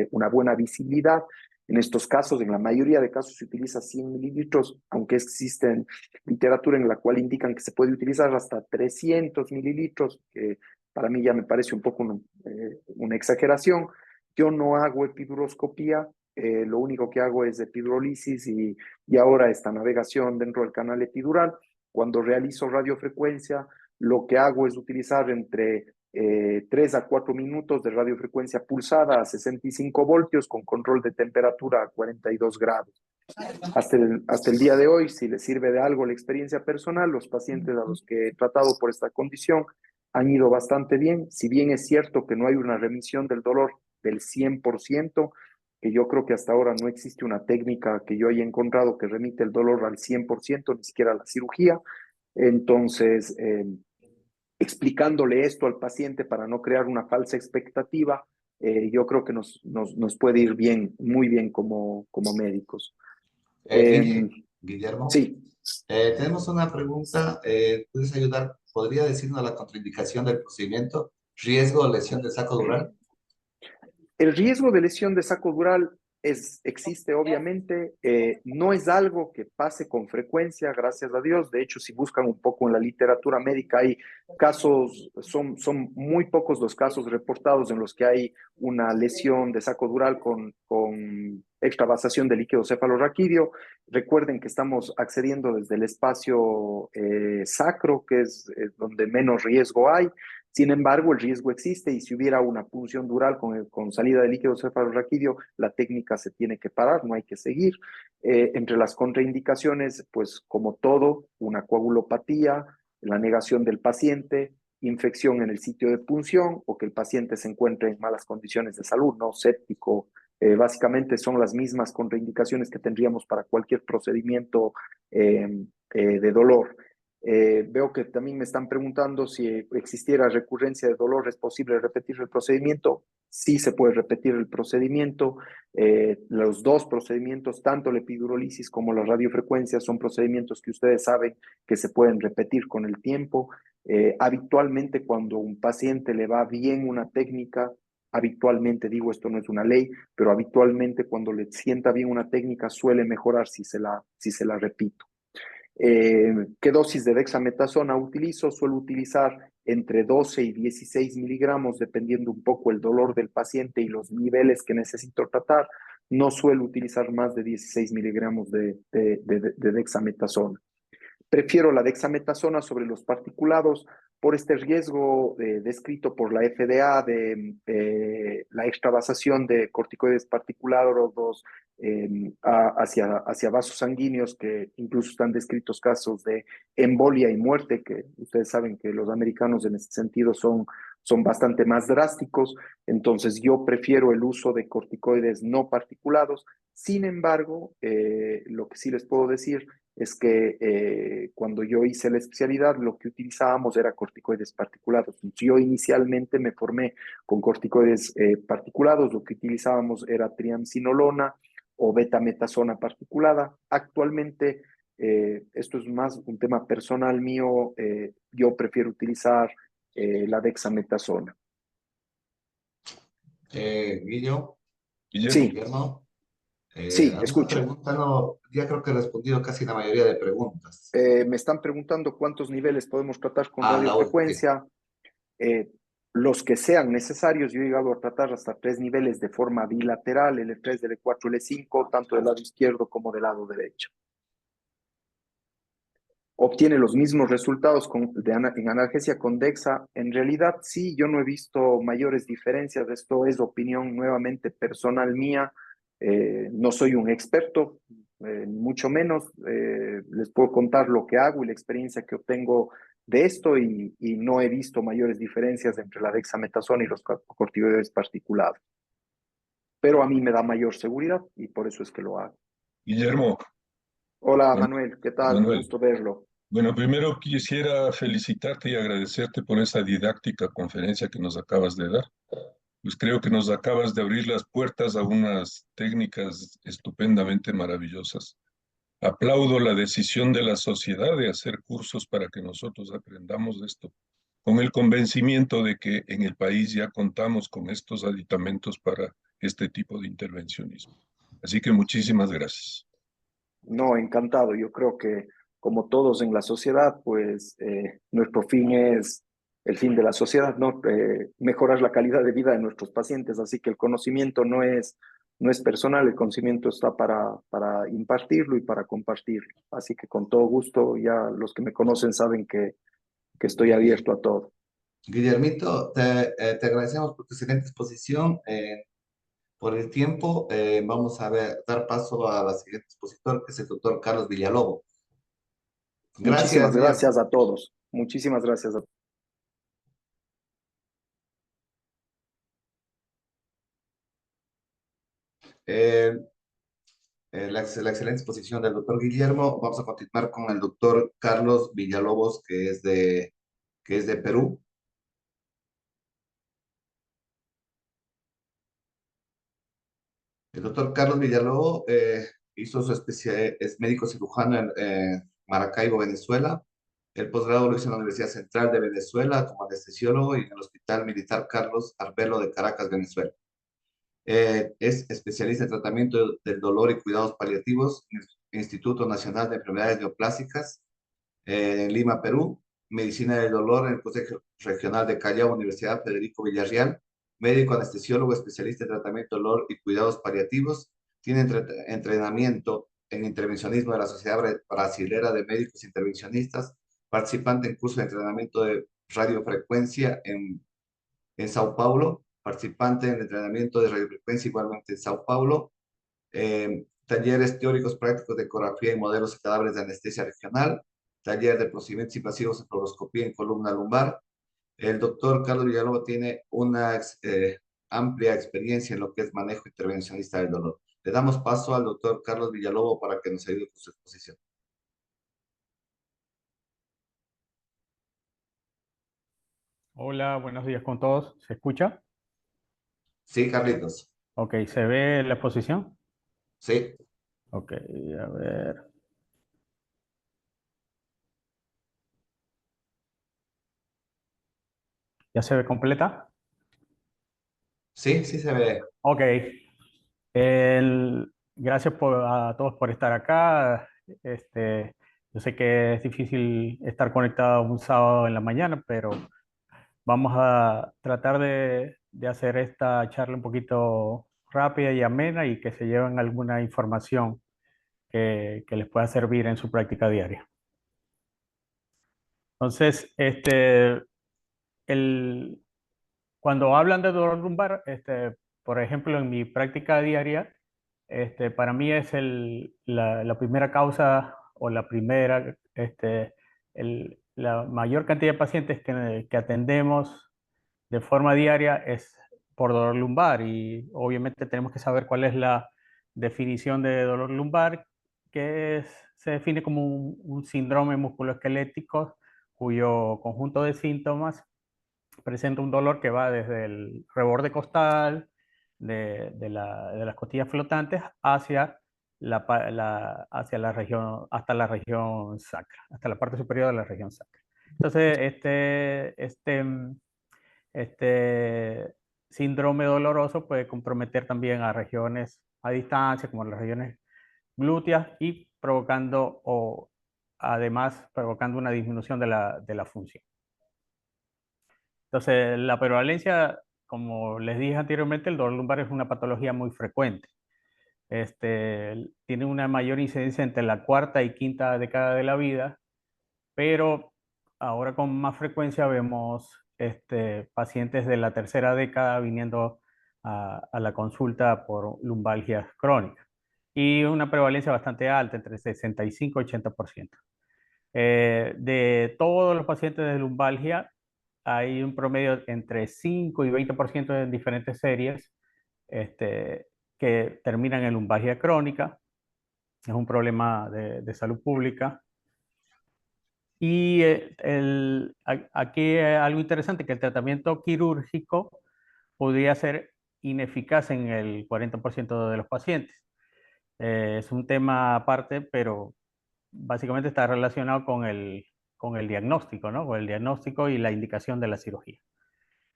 una buena visibilidad. En estos casos, en la mayoría de casos, se utiliza 100 mililitros, aunque existen literatura en la cual indican que se puede utilizar hasta 300 mililitros, que para mí ya me parece un poco una exageración. Yo no hago epiduroscopía, lo único que hago es epidurolisis y ahora esta navegación dentro del canal epidural. Cuando realizo radiofrecuencia, lo que hago es utilizar entre 3 a 4 minutos de radiofrecuencia pulsada a 65 voltios con control de temperatura a 42 grados. Hasta el día de hoy, si les sirve de algo la experiencia personal, los pacientes a los que he tratado por esta condición han ido bastante bien. Si bien es cierto que no hay una remisión del dolor del 100%, que yo creo que hasta ahora no existe una técnica que yo haya encontrado que remite el dolor al 100%, ni siquiera la cirugía. Entonces, explicándole esto al paciente para no crear una falsa expectativa, yo creo que nos puede ir bien, muy bien como médicos. Guillermo, Sí, tenemos una pregunta. ¿Puedes ayudar? ¿Podría decirnos la contraindicación del procedimiento? ¿Riesgo o lesión de saco dural? el riesgo de lesión de saco dural existe obviamente, no es algo que pase con frecuencia, gracias a Dios. De hecho, si buscan un poco en la literatura médica, hay casos, son muy pocos los casos reportados en los que hay una lesión de saco dural con extravasación de líquido cefalorraquídeo. Recuerden que estamos accediendo desde el espacio sacro, que es donde menos riesgo hay. Sin embargo, el riesgo existe y si hubiera una punción dural con salida de líquido cefalorraquídeo, la técnica se tiene que parar, no hay que seguir. Entre las contraindicaciones, pues como todo, una coagulopatía, la negación del paciente, infección en el sitio de punción o que el paciente se encuentre en malas condiciones de salud, no séptico. Básicamente son las mismas contraindicaciones que tendríamos para cualquier procedimiento de dolor. Veo que también me están preguntando si existiera recurrencia de dolor, ¿es posible repetir el procedimiento? Sí se puede repetir el procedimiento. Los dos procedimientos, tanto la epidurolisis como la radiofrecuencia, son procedimientos que ustedes saben que se pueden repetir con el tiempo. Habitualmente cuando a un paciente le va bien una técnica, habitualmente, digo, esto no es una ley, pero habitualmente cuando le sienta bien una técnica suele mejorar si se la repito. ¿Qué dosis de dexametasona utilizo? Suelo utilizar entre 12 y 16 miligramos, dependiendo un poco el dolor del paciente y los niveles que necesito tratar. No suelo utilizar más de 16 miligramos de dexametasona. Prefiero la dexametasona sobre los particulados por este riesgo descrito por la FDA de la extravasación de corticoides particulados hacia vasos sanguíneos, que incluso están descritos casos de embolia y muerte, que ustedes saben que los americanos en este sentido son bastante más drásticos. Entonces yo prefiero el uso de corticoides no particulados. Sin embargo, lo que sí les puedo decir es que cuando yo hice la especialidad, lo que utilizábamos era corticoides particulados. Yo inicialmente me formé con corticoides particulados, lo que utilizábamos era triamcinolona o betametasona particulada. Actualmente, esto es más un tema personal mío, yo prefiero utilizar la dexametasona. Guillermo, Sí, Guillermo, Sí, ¿Alguna escucho. pregunta? No, ya creo que he respondido casi la mayoría de preguntas. Me están preguntando cuántos niveles podemos tratar con Ah, la última, sí. radiofrecuencia. Eh, los que sean necesarios, yo he llegado a tratar hasta 3 niveles de forma bilateral, L3, L4, L5, tanto del lado izquierdo como del lado derecho. Obtiene los mismos resultados en analgesia convexa. En realidad, sí, yo no he visto mayores diferencias. Esto es opinión nuevamente personal mía. No soy un experto, mucho menos. Les puedo contar lo que hago y la experiencia que obtengo de esto y no he visto mayores diferencias entre la dexametasona y los corticoides particulados. Pero a mí me da mayor seguridad y por eso es que lo hago. Guillermo, Hola, Man- Manuel, ¿qué tal? Manuel, Gusto verlo. bueno, primero quisiera felicitarte y agradecerte por esa didáctica conferencia que nos acabas de dar. Pues creo que nos acabas de abrir las puertas a unas técnicas estupendamente maravillosas. Aplaudo la decisión de la sociedad de hacer cursos para que nosotros aprendamos de esto, con el convencimiento de que en el país ya contamos con estos aditamentos para este tipo de intervencionismo. Así que muchísimas gracias. No, encantado. Yo creo que como todos en la sociedad, pues nuestro fin es el fin de la sociedad, ¿no? Mejorar la calidad de vida de nuestros pacientes. Así que el conocimiento no es personal, el conocimiento está para impartirlo y para compartirlo. Así que con todo gusto, ya los que me conocen saben que estoy abierto a todo. Guillermito, te agradecemos por tu excelente exposición. Por el tiempo, vamos a dar paso a la siguiente expositor, que es el doctor Carlos Villalobos. Muchísimas Gracias, Guillermo. gracias a todos. Muchísimas gracias a todos. Eh, la excelente exposición del doctor Guillermo. Vamos a continuar con el doctor Carlos Villalobos, que es de Perú. El doctor Carlos Villalobos hizo su especialidad, es médico cirujano en Maracaibo, Venezuela. El posgrado lo hizo en la Universidad Central de Venezuela como anestesiólogo y en el Hospital Militar Carlos Arbelo de Caracas, Venezuela. Es especialista en tratamiento del dolor y cuidados paliativos en el Instituto Nacional de Enfermedades Neoplásicas en Lima, Perú. Medicina del dolor en el Consejo Regional de Callao, Universidad Federico Villarreal. Médico anestesiólogo, especialista en tratamiento del dolor y cuidados paliativos. Tiene entrenamiento en intervencionismo de la Sociedad Brasilera de Médicos Intervencionistas. Participante en curso de entrenamiento de radiofrecuencia en Sao Paulo, participante en el entrenamiento de radiofrecuencia igualmente en Sao Paulo, talleres teóricos prácticos de ecografía y modelos de cadáveres de anestesia regional, taller de procedimientos invasivos en fluoroscopía en columna lumbar. El doctor Carlos Villalobos tiene una amplia experiencia en lo que es manejo intervencionista del dolor. Le damos paso al doctor Carlos Villalobos para que nos ayude con su exposición. Hola, buenos días con todos. ¿Se escucha? Sí, Carlitos. Ok, ¿se ve la exposición? Sí, Ok, a ver. ¿Ya se ve completa? sí, sí se ve. Ok. Gracias a todos por estar acá. Yo sé que es difícil estar conectado un sábado en la mañana, pero vamos a tratar de hacer esta charla un poquito rápida y amena y que se lleven alguna información que les pueda servir en su práctica diaria. Entonces, el, cuando hablan de dolor lumbar, por ejemplo, en mi práctica diaria, para mí es la primera causa o la mayor cantidad de pacientes que atendemos de forma diaria es por dolor lumbar y obviamente tenemos que saber cuál es la definición de dolor lumbar, se define como un síndrome musculoesquelético cuyo conjunto de síntomas presenta un dolor que va desde el reborde costal, de las costillas flotantes, hacia la región, hasta la región sacra, hasta la parte superior de la región sacra. Entonces, este síndrome doloroso puede comprometer también a regiones a distancia, como en las regiones glúteas, y provocando, o además provocando una disminución de la función. Entonces, la prevalencia, como les dije anteriormente, el dolor lumbar es una patología muy frecuente. Tiene una mayor incidencia entre la cuarta y quinta década de la vida, pero ahora con más frecuencia vemos pacientes de la tercera década viniendo a la consulta por lumbalgias crónicas y una prevalencia bastante alta, entre 65 y 80%. De todos los pacientes de lumbalgia, hay un promedio entre 5 y 20% en diferentes series que terminan en lumbalgia crónica. Es un problema de salud pública. Y aquí hay algo interesante, que el tratamiento quirúrgico podría ser ineficaz en el 40% de los pacientes. Es un tema aparte, pero básicamente está relacionado con el diagnóstico, ¿no? Con el diagnóstico y la indicación de la cirugía.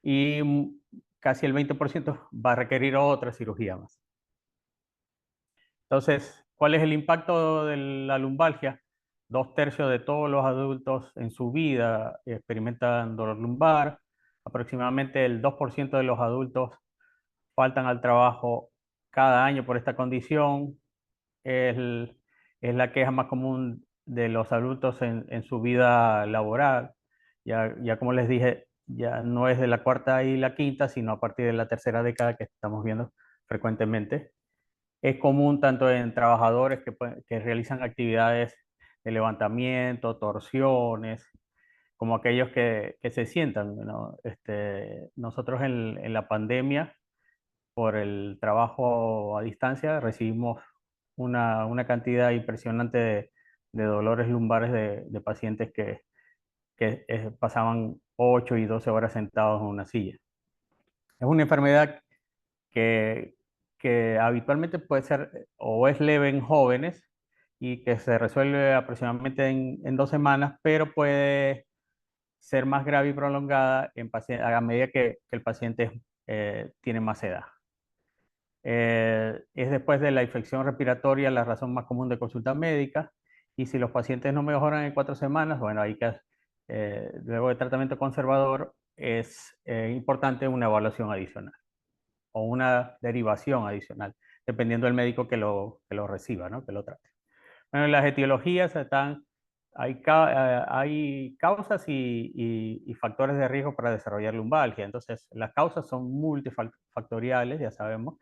Y casi el 20% va a requerir otra cirugía más. Entonces, ¿cuál es el impacto de la lumbalgia? 2/3 de todos los adultos en su vida experimentan dolor lumbar. Aproximadamente el 2% de los adultos faltan al trabajo cada año por esta condición. Es la queja más común de los adultos en su vida laboral. Ya como les dije, ya no es de la cuarta y la quinta, sino a partir de la tercera década que estamos viendo frecuentemente. Es común tanto en trabajadores que realizan actividades de levantamiento, torsiones, como aquellos que se sientan, ¿no? Nosotros en la pandemia, por el trabajo a distancia, recibimos una cantidad impresionante de dolores lumbares de pacientes que pasaban 8 y 12 horas sentados en una silla. Es una enfermedad que, que habitualmente puede ser o es leve en jóvenes y que se resuelve aproximadamente en 2 semanas, pero puede ser más grave y prolongada a medida que el paciente tiene más edad. Es después de la infección respiratoria la razón más común de consulta médica, y si los pacientes no mejoran en 4 semanas, bueno, luego de tratamiento conservador es importante una evaluación adicional o una derivación adicional, dependiendo del médico que lo reciba, ¿no? Que lo trate. Bueno, las etiologías hay causas y factores de riesgo para desarrollar lumbalgia. Entonces, las causas son multifactoriales, ya sabemos.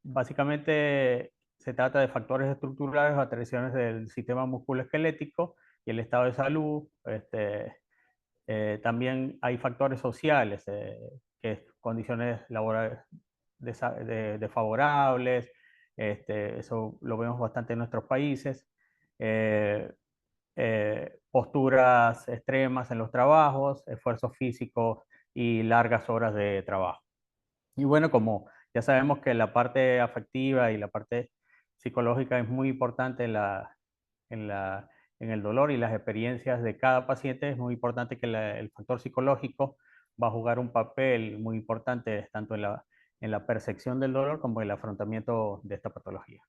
Básicamente se trata de factores estructurales o alteraciones del sistema musculoesquelético y el estado de salud. También hay factores sociales, que condiciones laborales desfavorables. Eso lo vemos bastante en nuestros países. Posturas extremas en los trabajos, esfuerzos físicos y largas horas de trabajo. Y bueno, como ya sabemos que la parte afectiva y la parte psicológica es muy importante en el dolor y las experiencias de cada paciente, es muy importante que el factor psicológico va a jugar un papel muy importante tanto en la percepción del dolor como en el afrontamiento de esta patología.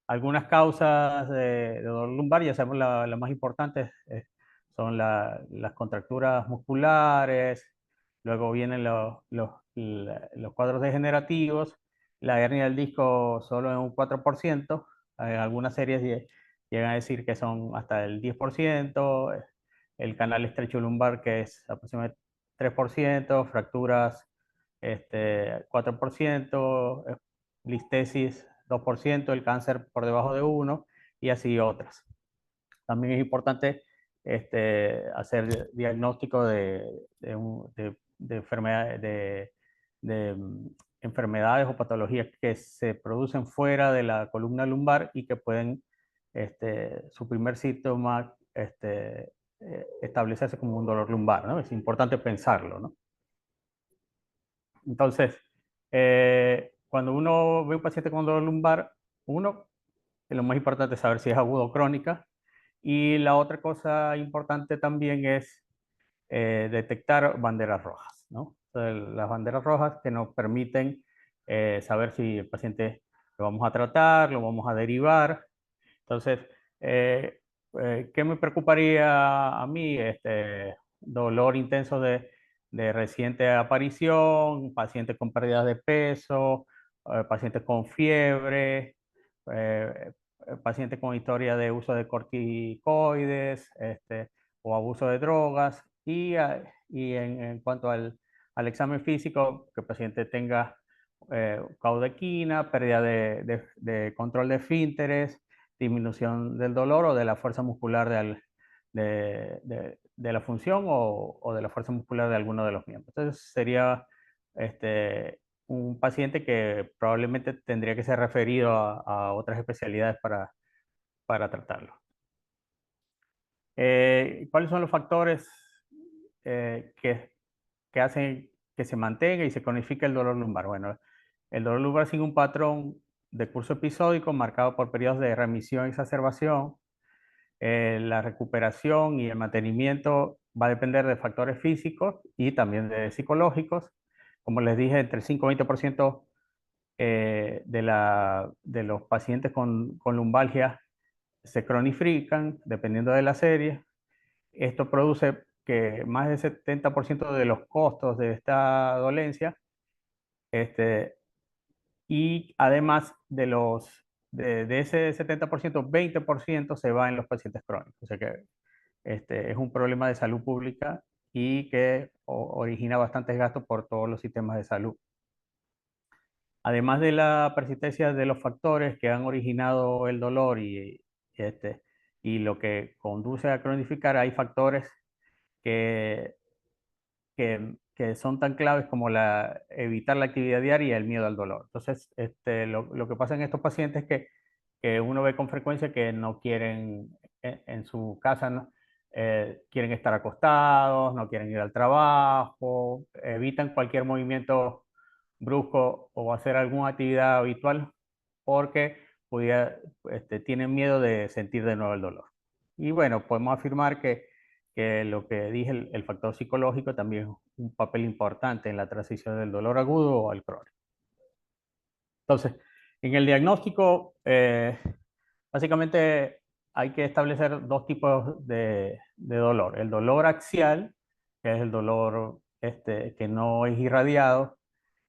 Algunas causas de dolor lumbar, ya sabemos las más importantes, son las contracturas musculares, luego vienen los cuadros degenerativos, la hernia del disco solo en un 4%, algunas series llegan a decir que son hasta el 10%, el canal estrecho lumbar que es aproximadamente 3%, fracturas 4%, listesis 2%, el cáncer por debajo de 1% y así otras. También es importante hacer diagnóstico de enfermedades o patologías que se producen fuera de la columna lumbar y que pueden, su primer síntoma, establecerse como un dolor lumbar, ¿no? Es importante pensarlo, ¿no? Entonces, cuando uno ve un paciente con dolor lumbar, lo más importante es saber si es agudo o crónica. Y la otra cosa importante también es detectar banderas rojas, ¿no? las banderas rojas que nos permiten saber si el paciente lo vamos a tratar, lo vamos a derivar. Entonces, ¿qué me preocuparía a mí? Dolor intenso de reciente aparición, pacientes con pérdidas de peso, pacientes con fiebre, eh, pacientes con historia de uso de corticoides o abuso de drogas. Y en cuanto al examen físico, que el paciente tenga caudequina, pérdida de control de esfínteres, disminución del dolor o de la fuerza muscular de la función o de la fuerza muscular de alguno de los miembros. Entonces sería un paciente que probablemente tendría que ser referido a otras especialidades para tratarlo. ¿Cuáles son los factores que hacen que se mantenga y se cronifique el dolor lumbar? Bueno, el dolor lumbar sigue un patrón de curso episódico marcado por periodos de remisión y exacerbación. La recuperación y el mantenimiento va a depender de factores físicos y también de psicológicos. Como les dije, entre el 5 y 20% de los pacientes con lumbalgia se cronifican, dependiendo de la serie. Esto produce que más del 70% de los costos de esta dolencia, y además de ese 70%, 20% se va en los pacientes crónicos. O sea que es un problema de salud pública y que origina bastantes gastos por todos los sistemas de salud. Además de la persistencia de los factores que han originado el dolor y lo que conduce a cronificar, hay factores que, que son tan claves como evitar la actividad diaria y el miedo al dolor. Entonces, lo que pasa en estos pacientes es que uno ve con frecuencia que no quieren, en su casa, ¿no? Quieren estar acostados, no quieren ir al trabajo, evitan cualquier movimiento brusco o hacer alguna actividad habitual porque tienen miedo de sentir de nuevo el dolor. Y bueno, podemos afirmar que lo que dije, el factor psicológico también es un papel importante en la transición del dolor agudo al crónico. Entonces, en el diagnóstico, básicamente hay que establecer dos tipos de dolor. El dolor axial, que es el dolor que no es irradiado,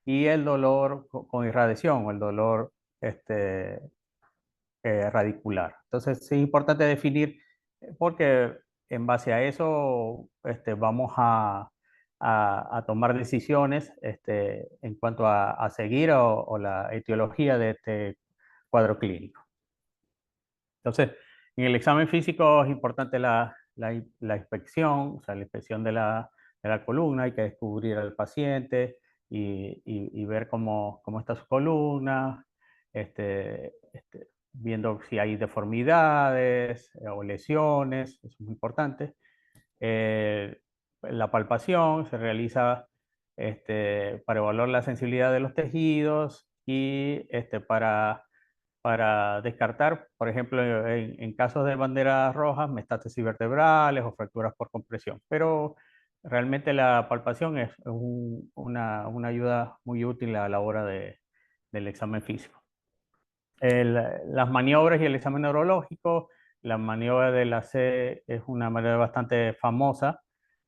y el dolor con irradiación, o el dolor radicular. Entonces, sí es importante definir, porque en base a eso vamos a tomar decisiones en cuanto a seguir o la etiología de este cuadro clínico. Entonces, en el examen físico es importante la inspección, o sea, la inspección de la columna. Hay que descubrir al paciente y ver cómo está su columna, viendo si hay deformidades o lesiones, eso es muy importante. La palpación se realiza para evaluar la sensibilidad de los tejidos y para descartar, por ejemplo, en casos de banderas rojas, metástasis vertebrales o fracturas por compresión. Pero realmente la palpación es una ayuda muy útil a la hora del examen físico. Las maniobras y el examen neurológico, la maniobra del AC es una maniobra bastante famosa.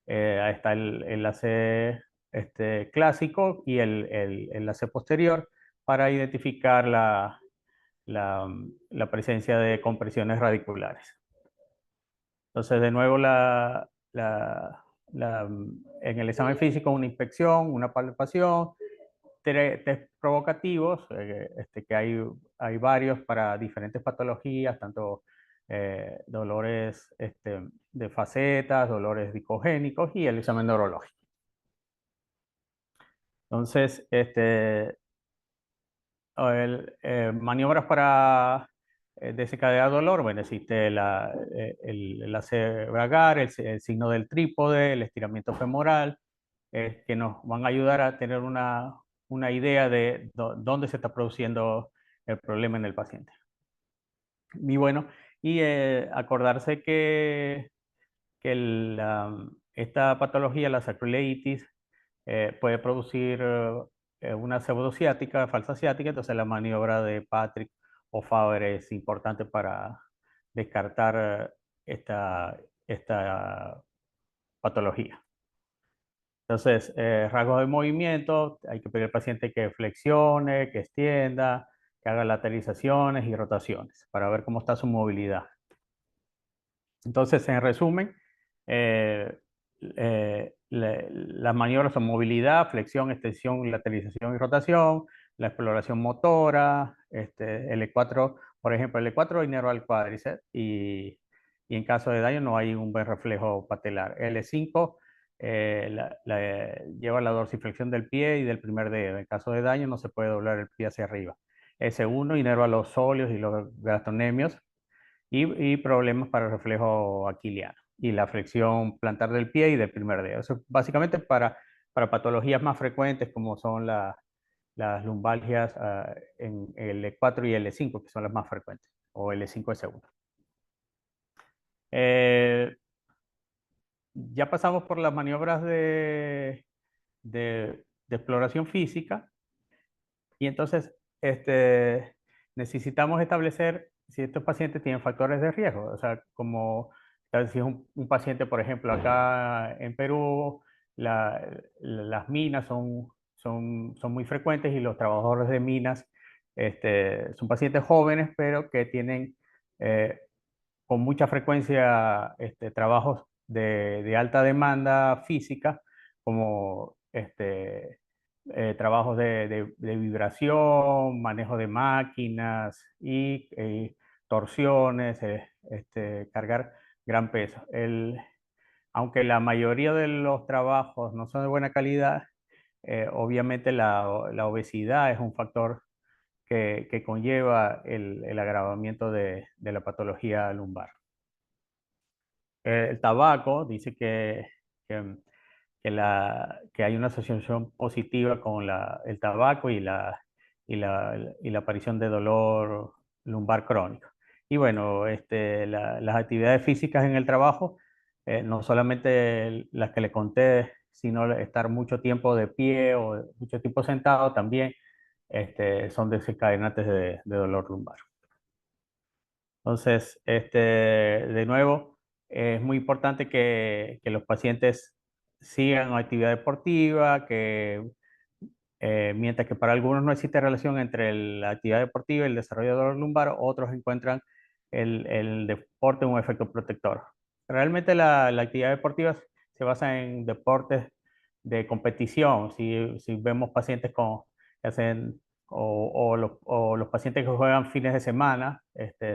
Ahí está el AC clásico y el AC posterior para identificar la presencia de compresiones radiculares. Entonces, de nuevo, en el examen físico, una inspección, una palpación, test provocativos, que hay varios para diferentes patologías, tanto dolores de facetas, dolores dicogénicos y el examen neurológico. Entonces, maniobras para desencadenar dolor, bueno, existe el AC Bragar, el signo del trípode, el estiramiento femoral, que nos van a ayudar a tener una idea de dónde se está produciendo el problema en el paciente. Y bueno, acordarse que esta patología, la sacroileitis, puede producir una pseudociática, falsa ciática, entonces la maniobra de Patrick o Faber es importante para descartar esta patología. Entonces, rasgos de movimiento, hay que pedir al paciente que flexione, que extienda, que haga lateralizaciones y rotaciones para ver cómo está su movilidad. Entonces, en resumen, las maniobras son movilidad, flexión, extensión, lateralización y rotación, la exploración motora, el E4, por ejemplo, el E4 inerva al cuádriceps y en caso de daño no hay un buen reflejo patelar. El E5 lleva la dorsiflexión del pie y del primer dedo. En caso de daño no se puede doblar el pie hacia arriba. S1 inerva los sóleos y los gastrocnemios y problemas para el reflejo aquiliano y la flexión plantar del pie y del primer dedo. Eso es básicamente para patologías más frecuentes como son las lumbalgias en el E4 y el E5, que son las más frecuentes, o el E5 S1. Ya pasamos por las maniobras de exploración física y entonces necesitamos establecer si estos pacientes tienen factores de riesgo. O sea, como si es un paciente, por ejemplo, acá en Perú, las minas son muy frecuentes y los trabajadores de minas son pacientes jóvenes, pero que tienen con mucha frecuencia trabajos de alta demanda física, como trabajos de vibración, manejo de máquinas y torsiones, cargar gran peso. Aunque la mayoría de los trabajos no son de buena calidad, obviamente la obesidad es un factor que conlleva el agravamiento de la patología lumbar. El tabaco dice que hay una asociación positiva con el tabaco y la aparición de dolor lumbar crónico. Y bueno, las actividades físicas en el trabajo, no solamente las que le conté, sino estar mucho tiempo de pie o mucho tiempo sentado también son desencadenantes de dolor lumbar. Entonces, de nuevo, es muy importante que los pacientes sigan una actividad deportiva, mientras que para algunos no existe relación entre la actividad deportiva y el desarrollo de dolor lumbar, otros encuentran el deporte un efecto protector. Realmente la actividad deportiva se basa en deportes de competición. Si vemos pacientes que hacen o los pacientes que juegan fines de semana,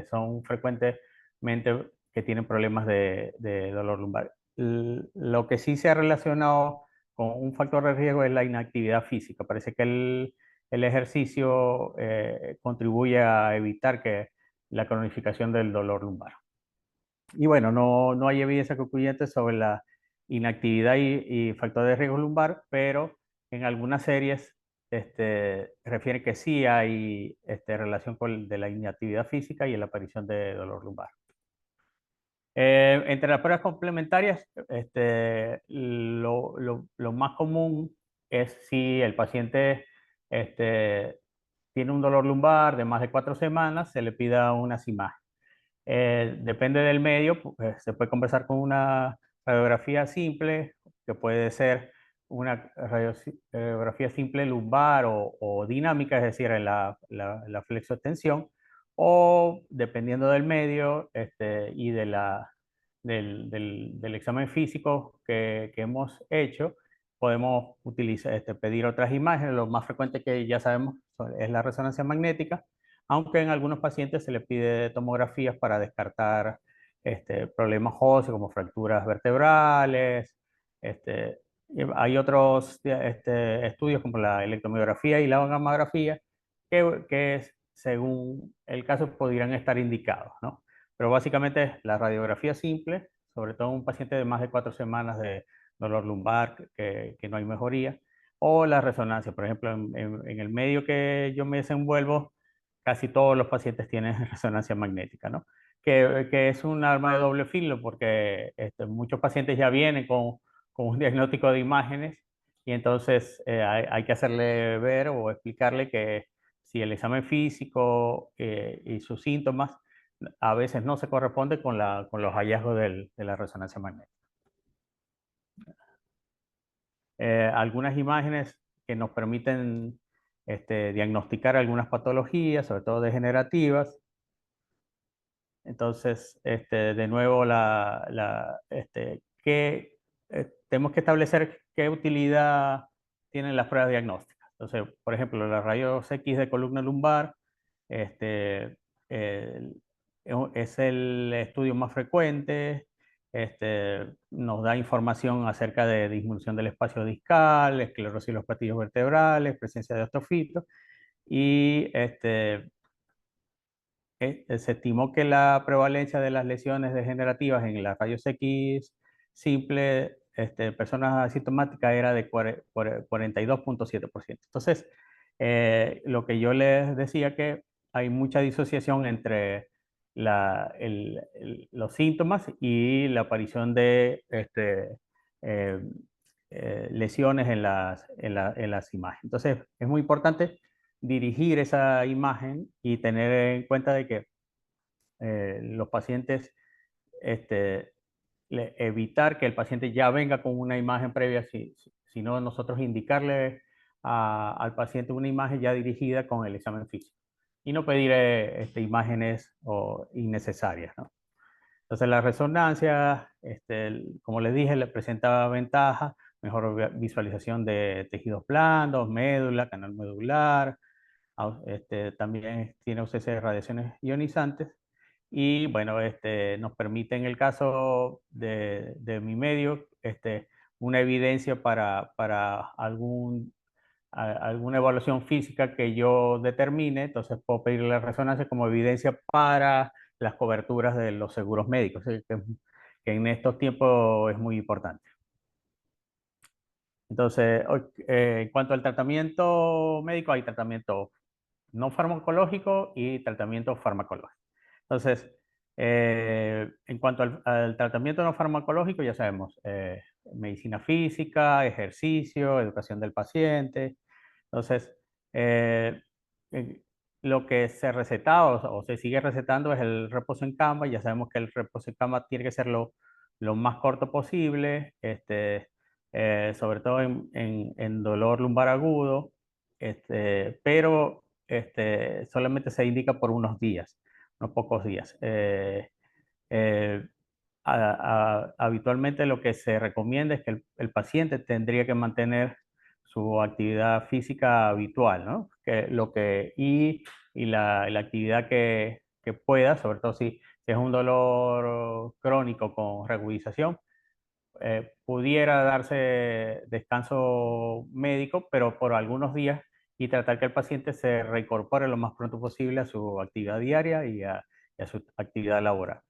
son frecuentemente que tienen problemas de dolor lumbar. Lo que sí se ha relacionado con un factor de riesgo es la inactividad física. Parece que el ejercicio contribuye a evitar la cronificación del dolor lumbar. Y bueno, no hay evidencia concluyente sobre la inactividad y factor de riesgo lumbar, pero en algunas series refiere que sí hay relación de la inactividad física y la aparición de dolor lumbar. Entre las pruebas complementarias, lo más común es si el paciente tiene un dolor lumbar de más de 4 semanas, se le pida una CIMAG. Depende del medio, pues, se puede conversar con una radiografía simple, que puede ser una radiografía simple lumbar o dinámica, es decir, en la flexoextensión, o dependiendo del medio y del examen físico que hemos hecho, podemos utilizar, pedir otras imágenes. Lo más frecuente que ya sabemos es la resonancia magnética, aunque en algunos pacientes se le pide tomografías para descartar problemas óseos como fracturas vertebrales. Hay otros estudios como la electromiografía y la gammagrafía que según el caso podrían estar indicados, ¿no? Pero básicamente la radiografía simple, sobre todo en un paciente de más de 4 semanas de dolor lumbar que no hay mejoría, o la resonancia. Por ejemplo, en el medio que yo me desenvuelvo, casi todos los pacientes tienen resonancia magnética, ¿no? Que es un arma de doble filo porque muchos pacientes ya vienen con un diagnóstico de imágenes y entonces hay que hacerle ver o explicarle que si el examen físico y sus síntomas a veces no se corresponde con los hallazgos de la resonancia magnética. Algunas imágenes que nos permiten diagnosticar algunas patologías, sobre todo degenerativas. Entonces, de nuevo, tenemos que establecer qué utilidad tienen las pruebas diagnósticas. Entonces, por ejemplo, los rayos X de columna lumbar es el estudio más frecuente, nos da información acerca de disminución del espacio discal, esclerosis de los platillos vertebrales, presencia de osteofitos, y se estimó que la prevalencia de las lesiones degenerativas en las rayos X simple, personas asintomáticas, era de 42.7%. Entonces, lo que yo les decía, que hay mucha disociación entre los síntomas y la aparición de eh, lesiones en las imágenes. Entonces, es muy importante dirigir esa imagen y tener en cuenta de que los pacientes, evitar que el paciente ya venga con una imagen previa, sino nosotros indicarle al paciente una imagen ya dirigida con el examen físico y no pedir imágenes innecesarias, ¿no? Entonces la resonancia, como les dije, le presenta ventajas: mejor visualización de tejidos blandos, médula, canal medular, también tiene ausencia de radiaciones ionizantes, y bueno, nos permite, en el caso de mi medio, una evidencia para alguna evaluación física que yo determine. Entonces puedo pedir la resonancia como evidencia para las coberturas de los seguros médicos, que en estos tiempos es muy importante. Entonces, en cuanto al tratamiento médico, hay tratamiento no farmacológico y tratamiento farmacológico. Entonces, en cuanto al tratamiento no farmacológico, ya sabemos, medicina física, ejercicio, educación del paciente. Entonces, lo que se recetaba o se sigue recetando es el reposo en cama. Ya sabemos que el reposo en cama tiene que ser lo más corto posible, sobre todo en dolor lumbar agudo, pero solamente se indica por unos días, unos pocos días. Eh, Habitualmente lo que se recomienda es que el paciente tendría que mantener su actividad física habitual, ¿no? Y la actividad que pueda, sobre todo si es un dolor crónico con regularización, pudiera darse descanso médico, pero por algunos días, y tratar que el paciente se reincorpore lo más pronto posible a su actividad diaria y a su actividad laboral.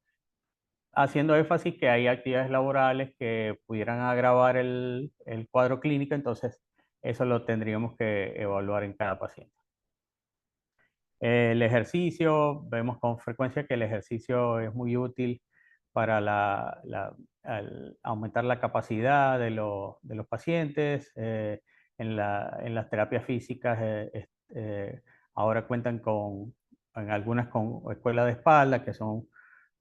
Haciendo énfasis que hay actividades laborales que pudieran agravar el cuadro clínico, entonces eso lo tendríamos que evaluar en cada paciente. El ejercicio, vemos con frecuencia que el ejercicio es muy útil para aumentar la capacidad de los pacientes. En las terapias físicas ahora cuentan en algunas con escuelas de espalda, que son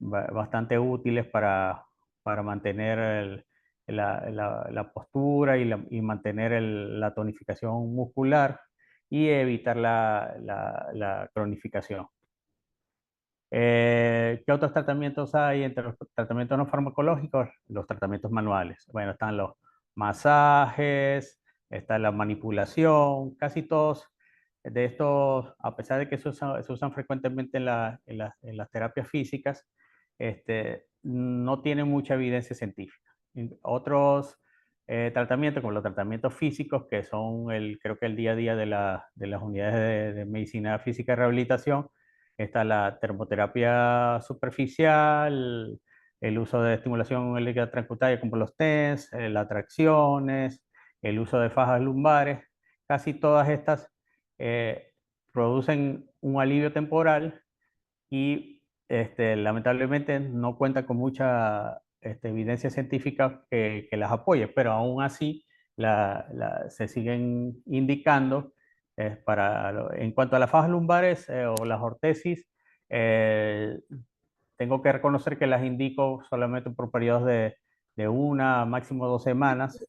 bastante útiles para mantener la postura y mantener la tonificación muscular y evitar la cronificación. ¿Qué otros tratamientos hay entre los tratamientos no farmacológicos? Los tratamientos manuales. Bueno, están los masajes, está la manipulación. Casi todos de estos, a pesar de que se usan frecuentemente en las terapias físicas, no tienen mucha evidencia científica. Otros tratamientos, como los tratamientos físicos, que son creo que el día a día de las unidades de medicina física y rehabilitación, está la termoterapia superficial, el uso de estimulación eléctrica transcutánea como los TENS, las tracciones, el uso de fajas lumbares. Casi todas estas producen un alivio temporal y lamentablemente no cuentan con mucha evidencia científica que las apoye, pero aún así se siguen indicando en cuanto a las fajas lumbares o las ortesis. Tengo que reconocer que las indico solamente por periodos de 1 máximo 2 semanas.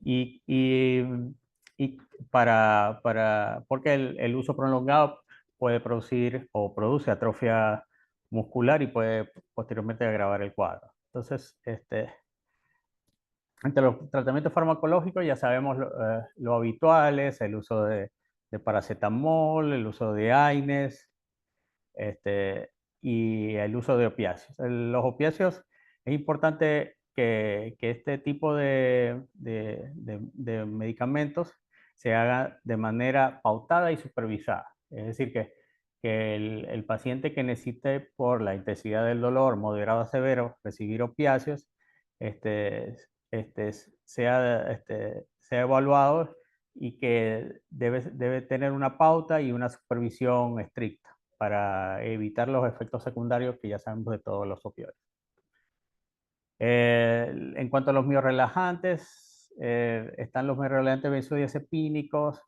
Y porque el uso prolongado puede producir o produce atrofia muscular y puede posteriormente agravar el cuadro. Entonces, ante los tratamientos farmacológicos ya sabemos lo habituales, el uso de paracetamol, el uso de AINES, y el uso de opiáceos. Los opiáceos es importante que este tipo de medicamentos se haga de manera pautada y supervisada. Es decir, que el paciente que necesite por la intensidad del dolor moderado a severo recibir opiáceos sea evaluado y que debe tener una pauta y una supervisión estricta para evitar los efectos secundarios que ya sabemos de todos los opioides. En cuanto a los miorelajantes, están los miorelajantes benzodiazepínicos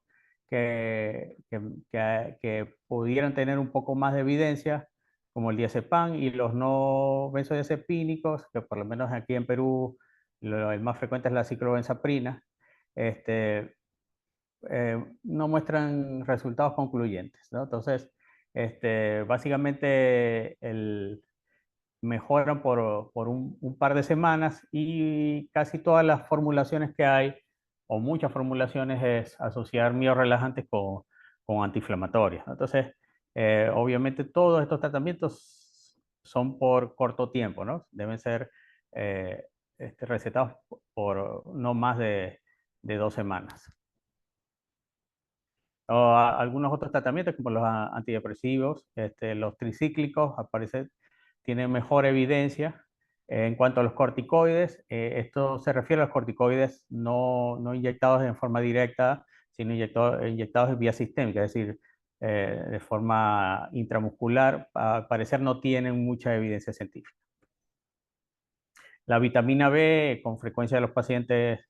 que pudieran tener un poco más de evidencia, como el diazepam, y los no benzodiazepínicos, que por lo menos aquí en Perú el más frecuente es la ciclobenzaprina, no muestran resultados concluyentes, ¿no? Entonces, básicamente mejoran por un par de semanas y casi todas las formulaciones que hay, o muchas formulaciones, es asociar miorelajantes con antiinflamatorios, ¿no? Entonces, obviamente todos estos tratamientos son por corto tiempo, ¿no? Deben ser recetados por no más de 2 semanas. O algunos otros tratamientos como los antidepresivos, los tricíclicos tienen mejor evidencia. En cuanto a los corticoides, esto se refiere a los corticoides no inyectados en forma directa, sino inyectados en vía sistémica, es decir, de forma intramuscular. Al parecer no tienen mucha evidencia científica. La vitamina B, con frecuencia los pacientes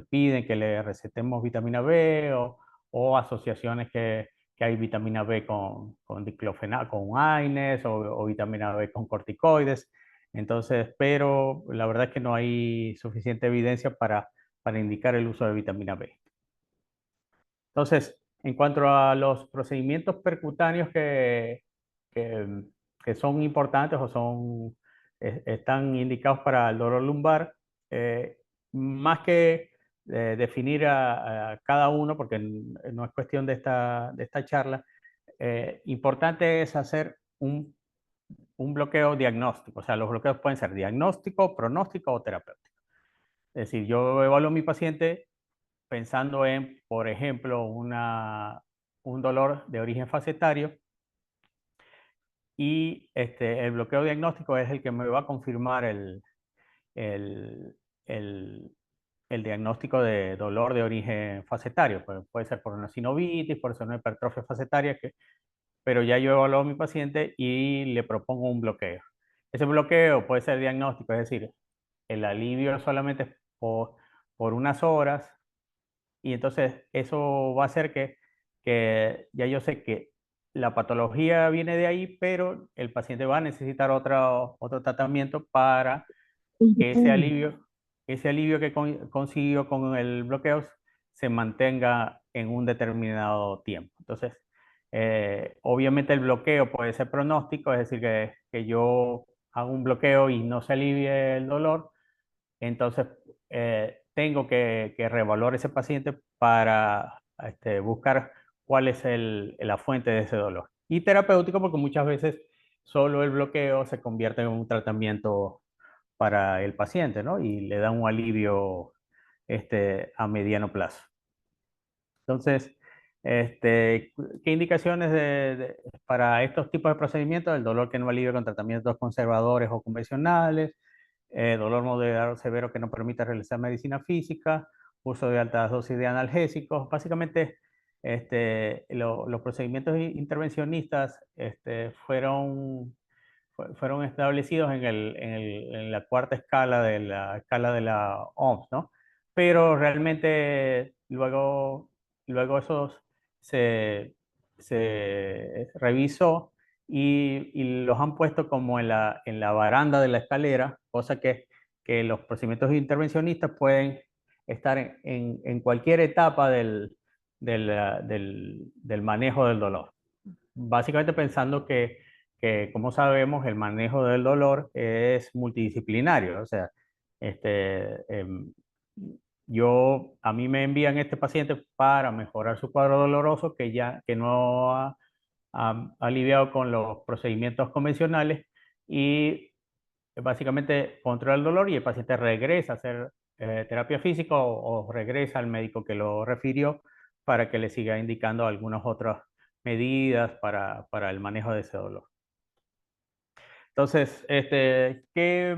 piden que le recetemos vitamina B o asociaciones que hay vitamina B con diclofenac, con AINES o vitamina B con corticoides. Entonces, pero la verdad es que no hay suficiente evidencia para indicar el uso de vitamina B. Entonces, en cuanto a los procedimientos percutáneos que son importantes o están indicados para el dolor lumbar, más que definir a cada uno, porque no es cuestión de esta charla, importante es hacer un bloqueo diagnóstico. O sea, los bloqueos pueden ser diagnóstico, pronóstico o terapéutico. Es decir, yo evalúo a mi paciente pensando en, por ejemplo, un dolor de origen facetario, y el bloqueo diagnóstico es el que me va a confirmar el, el- el diagnóstico de dolor de origen facetario. Puede ser por una sinovitis, por ser una hipertrofia facetaria, pero ya yo evalúo a mi paciente y le propongo un bloqueo. Ese bloqueo puede ser diagnóstico, es decir, el alivio solamente es por unas horas, y entonces eso va a hacer que ya yo sé que la patología viene de ahí, pero el paciente va a necesitar otro tratamiento para que ese alivio que consiguió con el bloqueo se mantenga en un determinado tiempo. Entonces, obviamente el bloqueo puede ser pronóstico, es decir, que yo hago un bloqueo y no se alivie el dolor. Entonces, tengo que reevaluar ese paciente para buscar cuál es la fuente de ese dolor. Y terapéutico, porque muchas veces solo el bloqueo se convierte en un tratamiento para el paciente, ¿no? Y le da un alivio a mediano plazo. Entonces, ¿qué indicaciones para estos tipos de procedimientos? El dolor que no alivia con tratamientos conservadores o convencionales, dolor moderado severo que no permite realizar medicina física, uso de altas dosis de analgésicos. Básicamente, los procedimientos intervencionistas fueron establecidos en la cuarta escala de la OMS, ¿no? pero realmente luego eso se revisó y los han puesto como en la baranda de la escalera, cosa que los procedimientos intervencionistas pueden estar en cualquier etapa del manejo del dolor. Básicamente pensando como sabemos, el manejo del dolor es multidisciplinario. O sea, a mí me envían este paciente para mejorar su cuadro doloroso que no ha aliviado con los procedimientos convencionales, y básicamente controla el dolor y el paciente regresa a hacer terapia física o regresa al médico que lo refirió para que le siga indicando algunas otras medidas para el manejo de ese dolor. Entonces, ¿qué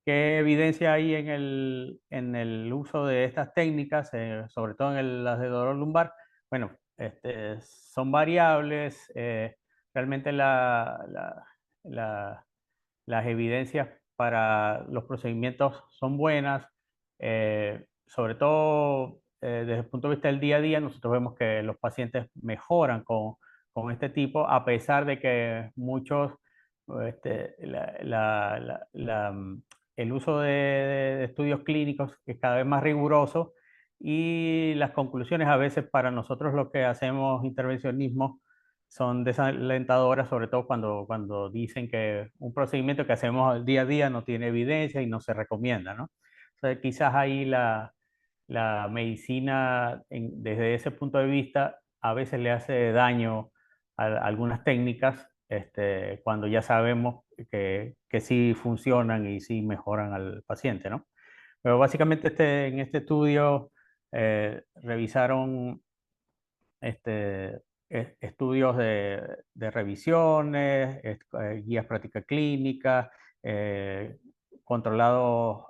evidencia hay en el uso de estas técnicas, sobre todo en las de dolor lumbar? Bueno, son variables. Realmente las evidencias para los procedimientos son buenas. Sobre todo desde el punto de vista del día a día, nosotros vemos que los pacientes mejoran con este tipo, a pesar de que muchos, este, la- la- la, mm, el uso de estudios clínicos es cada vez más riguroso, y las conclusiones a veces para nosotros los que hacemos intervencionismo son desalentadoras, sobre todo cuando dicen que un procedimiento que hacemos día a día no tiene evidencia y no se recomienda, ¿no? Entonces, quizás ahí la medicina, desde ese punto de vista, a veces le hace daño a algunas técnicas, cuando ya sabemos que sí funcionan y sí mejoran al paciente, ¿no? Pero básicamente en este estudio revisaron estudios de revisiones, guías práctica clínica, controlados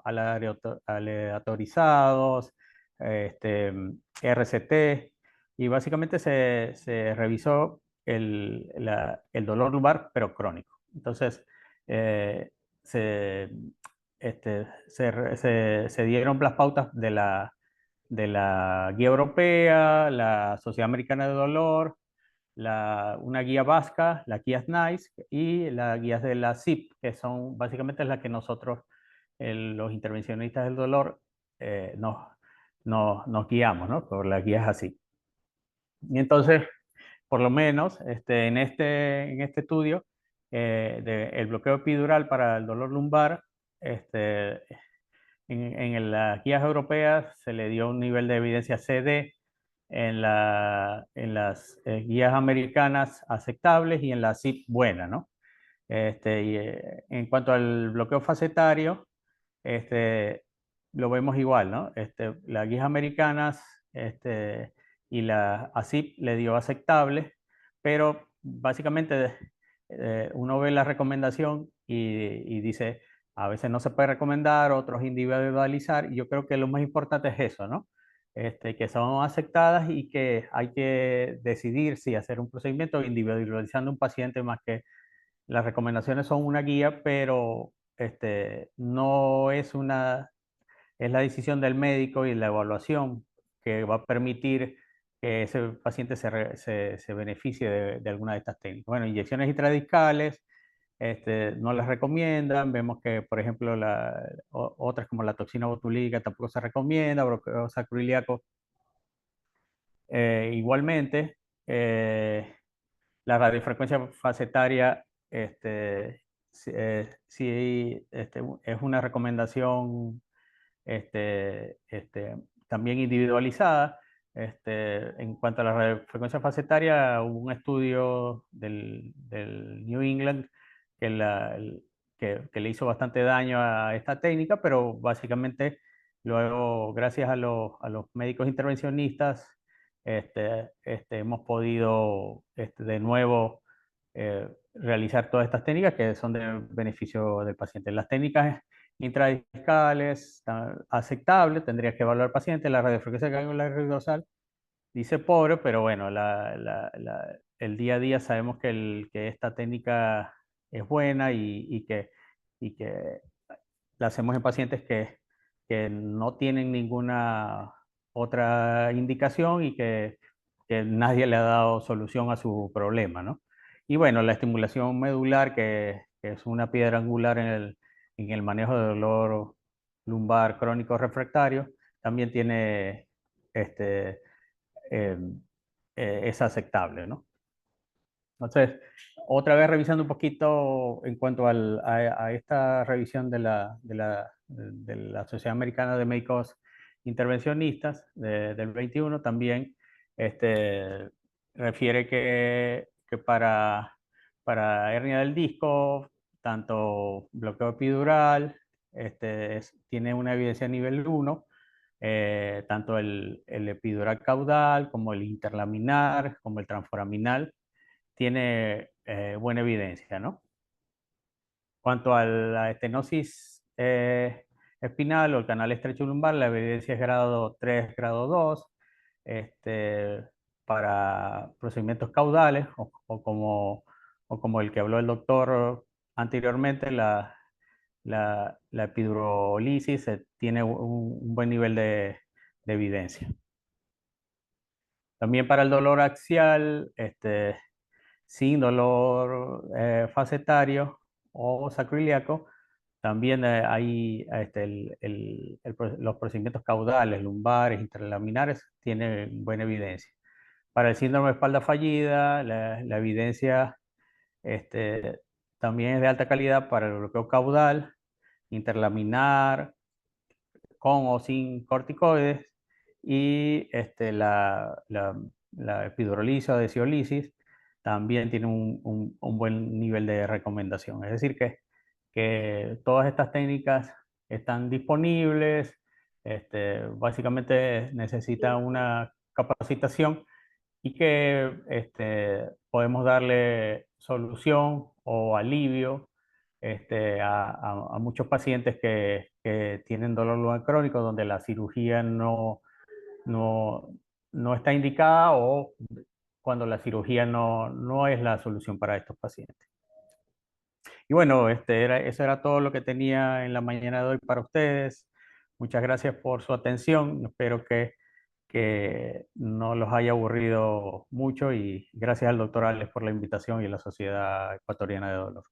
aleatorizados, RCT, y básicamente se revisó el dolor lumbar, pero crónico. Entonces, se, se dieron las pautas de la guía europea, la Sociedad Americana de Dolor, una guía vasca, la guía SNICE, y las guías de la CIP, que son básicamente las que nosotros, los intervencionistas del dolor, nos guiamos, ¿no? Por las guías así. Y entonces, por lo menos, en este estudio, el bloqueo epidural para el dolor lumbar, en las guías europeas se le dio un nivel de evidencia CD, en las guías americanas aceptables, y en la CIP buena, ¿no? En cuanto al bloqueo facetario, lo vemos igual, ¿no? Las guías americanas y la ACIP le dio aceptable, pero básicamente uno ve la recomendación y dice, a veces no se puede recomendar, otros individualizar, y yo creo que lo más importante es eso, ¿no? Que son aceptadas y que hay que decidir si hacer un procedimiento individualizando un paciente, más que las recomendaciones son una guía, pero no es es la decisión del médico y la evaluación que va a permitir que ese paciente se beneficie de alguna de estas técnicas. Bueno, inyecciones intradiscales no las recomiendan. Vemos que, por ejemplo, otras como la toxina botulínica tampoco se recomienda, bloqueo sacroiliaco igualmente. La radiofrecuencia facetaria sí, es una recomendación también individualizada. En cuanto a la radiofrecuencia facetaria, hubo un estudio del New England que le hizo bastante daño a esta técnica, pero básicamente luego, gracias a los médicos intervencionistas, hemos podido de nuevo realizar todas estas técnicas que son de beneficio del paciente. Las técnicas intradiscales aceptables, tendrías que evaluar al paciente. La radiofrecuencia ganglionar dorsal dice pobre, pero bueno, el día a día sabemos que esta técnica es buena y que la hacemos en pacientes que no tienen ninguna otra indicación y que nadie le ha dado solución a su problema, ¿no? Y bueno, la estimulación medular, que es una piedra angular en el manejo de dolor lumbar crónico refractario, también tiene, eh, es aceptable, ¿no? Entonces, otra vez revisando un poquito en cuanto a esta revisión de la Sociedad Americana de Médicos Intervencionistas del 21, también refiere que para hernia del disco, tanto bloqueo epidural, tiene una evidencia nivel 1, tanto el epidural caudal como el interlaminar, como el transforaminal tiene buena evidencia, ¿no? Cuanto a la estenosis espinal o el canal estrecho lumbar, la evidencia es grado 3, grado 2, para procedimientos caudales o como el que habló el doctor anteriormente, la epidurolisis tiene un buen nivel de evidencia. También para el dolor axial, sin dolor facetario o sacroiliaco, también hay los procedimientos caudales, lumbares, interlaminares, tienen buena evidencia. Para el síndrome de espalda fallida, la evidencia también es de alta calidad para el bloqueo caudal, interlaminar, con o sin corticoides, y la epidurolisis o adhesiolisis también tiene un buen nivel de recomendación. Es decir, que todas estas técnicas están disponibles, básicamente necesita una capacitación y que podemos darle solución o alivio a muchos pacientes que tienen dolor lumbar crónico donde la cirugía no, no está indicada o cuando la cirugía no es la solución para estos pacientes. Y bueno, eso era todo lo que tenía en la mañana de hoy para ustedes. Muchas gracias por su atención. Espero que no los haya aburrido mucho y gracias al doctor Alex por la invitación y a la Sociedad Ecuatoriana de Dolor.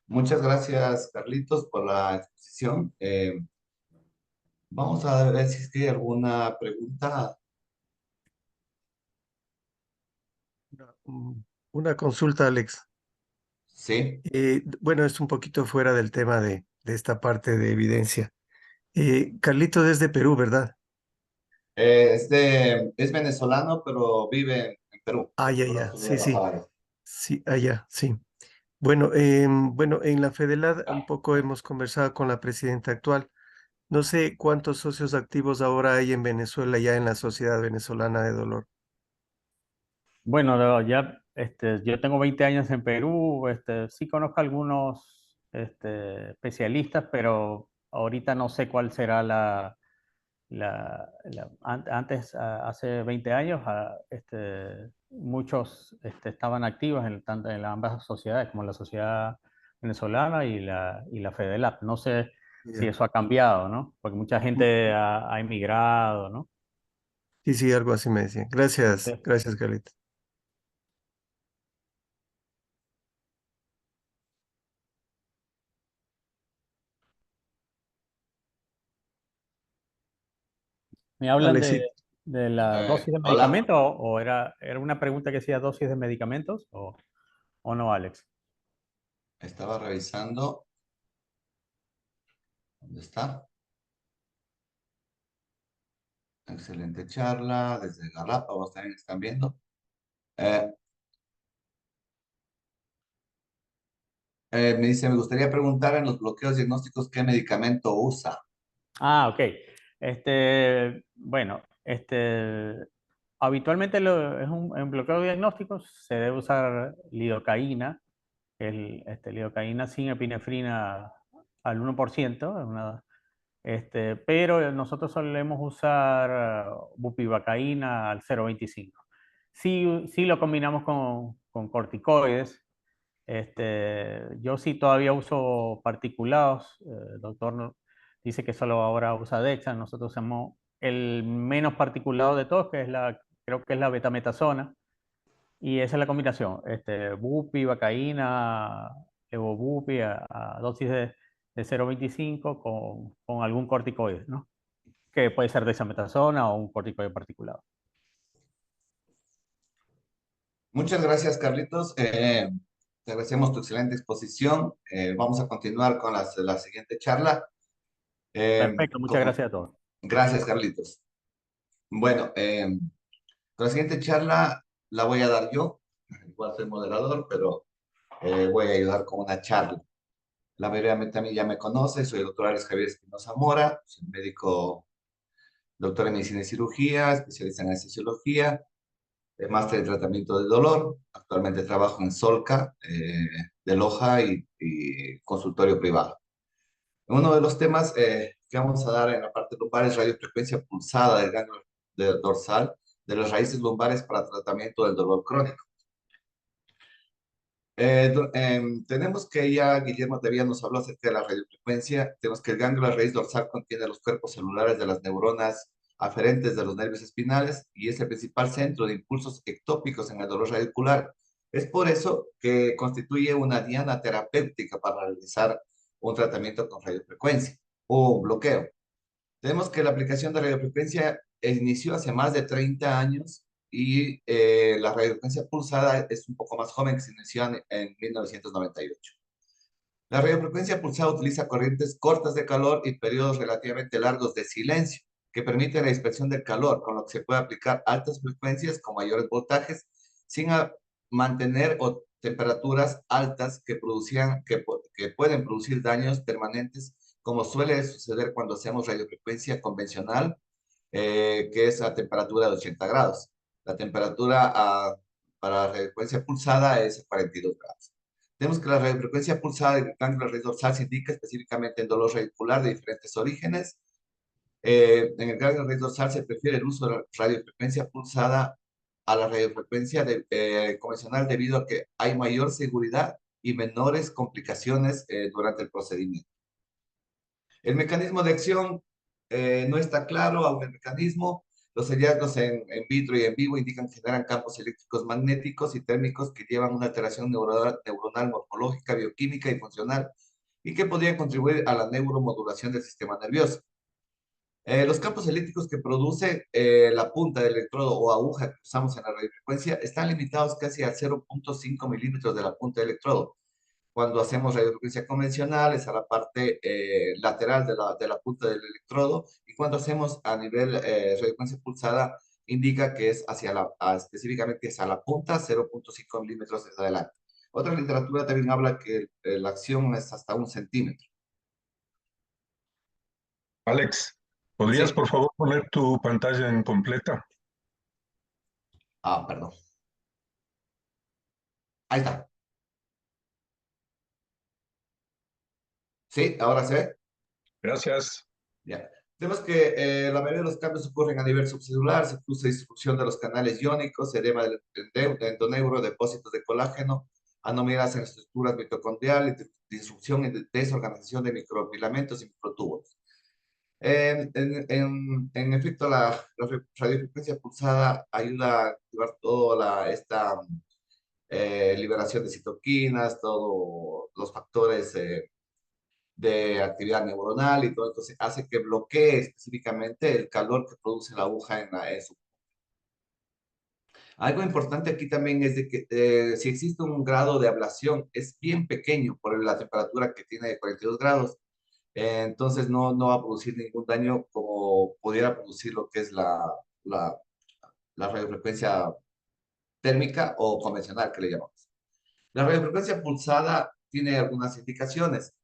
Muchas gracias, Carlitos, por la exposición. Vamos a ver si es que hay alguna pregunta. Una consulta, Alex. Sí. Bueno, es un poquito fuera del tema de esta parte de evidencia. Carlito es de Perú, ¿verdad? Es venezolano, pero vive en Perú. Ah, ya, Por ya, su vida sí, sí, Rafael. sí, allá, sí. Bueno, bueno, en la FEDELAD un poco hemos conversado con la presidenta actual. No sé cuántos socios activos ahora hay en Venezuela, ya en la Sociedad Venezolana de Dolor. Bueno, ya yo tengo 20 años en Perú, sí conozco algunos especialistas, pero ahorita no sé cuál será antes, hace 20 años, muchos estaban activos tanto en ambas sociedades, como la Sociedad Venezolana y la FEDELAP. No sé si Ya. eso ha cambiado, ¿no? Porque mucha gente ha emigrado, ¿no? Sí, sí, algo así me decían. Gracias, Sí. gracias, Carlito. ¿Me hablan Alexis, de la dosis de Hola, medicamentos o era una pregunta que decía dosis de medicamentos o no, Alex? estaba revisando. ¿Dónde está? Excelente charla desde Galápagos, también están viendo. Eh, me dice, me gustaría preguntar en los bloqueos diagnósticos qué medicamento usa. Ah, ok. Bueno, habitualmente en bloqueo diagnóstico se debe usar lidocaína, lidocaína sin epinefrina al 1%, Pero nosotros solemos usar bupivacaína al 0,25. Sí lo combinamos con corticoides. Yo sí todavía uso particulados. El doctor dice que solo ahora usa Dexa. Nosotros usamos el menos particulado de todos, creo que es la betametasona. Y esa es la combinación. Bupi, vacaína, levobupi a dosis de 0,25 con algún corticoide, ¿no? Que puede ser dexametasona o un corticoide particulado. Muchas gracias, Carlitos. Te agradecemos tu excelente exposición. Vamos a continuar con la siguiente charla. Perfecto, muchas gracias a todos. Gracias, Carlitos. Bueno, con la siguiente charla la voy a dar yo. Igual soy moderador, pero voy a ayudar con una charla. La mayoría también ya me conoce. Soy el doctor Alex Javier Espinosa Mora. Soy médico, doctor en medicina y cirugía, especialista en anestesiología, máster en tratamiento del dolor. Actualmente trabajo en Solca, de Loja y consultorio privado. Uno de los temas que vamos a dar en la parte lumbar es radiofrecuencia pulsada del ganglio dorsal de las raíces lumbares para tratamiento del dolor crónico. Tenemos que ya Guillermo todavía nos habló acerca de la radiofrecuencia. Tenemos que el ganglio de la raíz dorsal contiene los cuerpos celulares de las neuronas aferentes de los nervios espinales y es el principal centro de impulsos ectópicos en el dolor radicular. Es por eso que constituye una diana terapéutica para realizar un tratamiento con radiofrecuencia o un bloqueo. Tenemos que la aplicación de radiofrecuencia inició hace más de 30 años y la radiofrecuencia pulsada es un poco más joven, que se inició en 1998. La radiofrecuencia pulsada utiliza corrientes cortas de calor y periodos relativamente largos de silencio que permiten la dispersión del calor, con lo que se puede aplicar altas frecuencias con mayores voltajes sin mantener temperaturas altas que pueden producir daños permanentes, como suele suceder cuando hacemos radiofrecuencia convencional, que es a temperatura de 80 grados. La temperatura para la radiofrecuencia pulsada es 42 grados. Tenemos que la radiofrecuencia pulsada del ganglio raíz dorsal se indica específicamente en dolor radicular de diferentes orígenes. En el ganglio raíz dorsal se prefiere el uso de la radiofrecuencia pulsada a la radiofrecuencia convencional debido a que hay mayor seguridad y menores complicaciones durante el procedimiento. El mecanismo de acción no está claro aún el mecanismo. Los hallazgos en vitro y en vivo indican que generan campos eléctricos magnéticos y térmicos que llevan una alteración neuronal, morfológica, bioquímica y funcional y que podrían contribuir a la neuromodulación del sistema nervioso. Los campos eléctricos que produce la punta del electrodo o aguja que usamos en la radiofrecuencia están limitados casi a 0,5 milímetros de la punta del electrodo. Cuando hacemos radiofrecuencia convencional es a la parte lateral de la punta del electrodo, y cuando hacemos a nivel radiofrecuencia pulsada indica que es específicamente hacia la punta, 0,5 milímetros hacia adelante. Otra literatura también habla que la acción es hasta 1 centímetro. Alex, ¿podrías Sí. por favor poner tu pantalla en completa? Perdón. Ahí está. Sí, ahora se ve. Gracias. Ya. Tenemos que la mayoría de los cambios ocurren a nivel subcelular, se produce distribución de los canales iónicos, edema del endoneuro, depósitos de colágeno, anomalias en estructuras mitocondriales, disrupción y desorganización de microfilamentos y microtúbulos. En efecto, la radiofrecuencia pulsada ayuda a activar toda esta liberación de citoquinas, todos los factores de actividad neuronal y todo, entonces hace que bloquee específicamente el calor que produce la aguja en su. Algo importante aquí también es de que si existe un grado de ablación, es bien pequeño por la temperatura que tiene de 42 grados, entonces no va a producir ningún daño como pudiera producir lo que es la radiofrecuencia térmica o convencional que le llamamos. La radiofrecuencia pulsada tiene algunas indicaciones.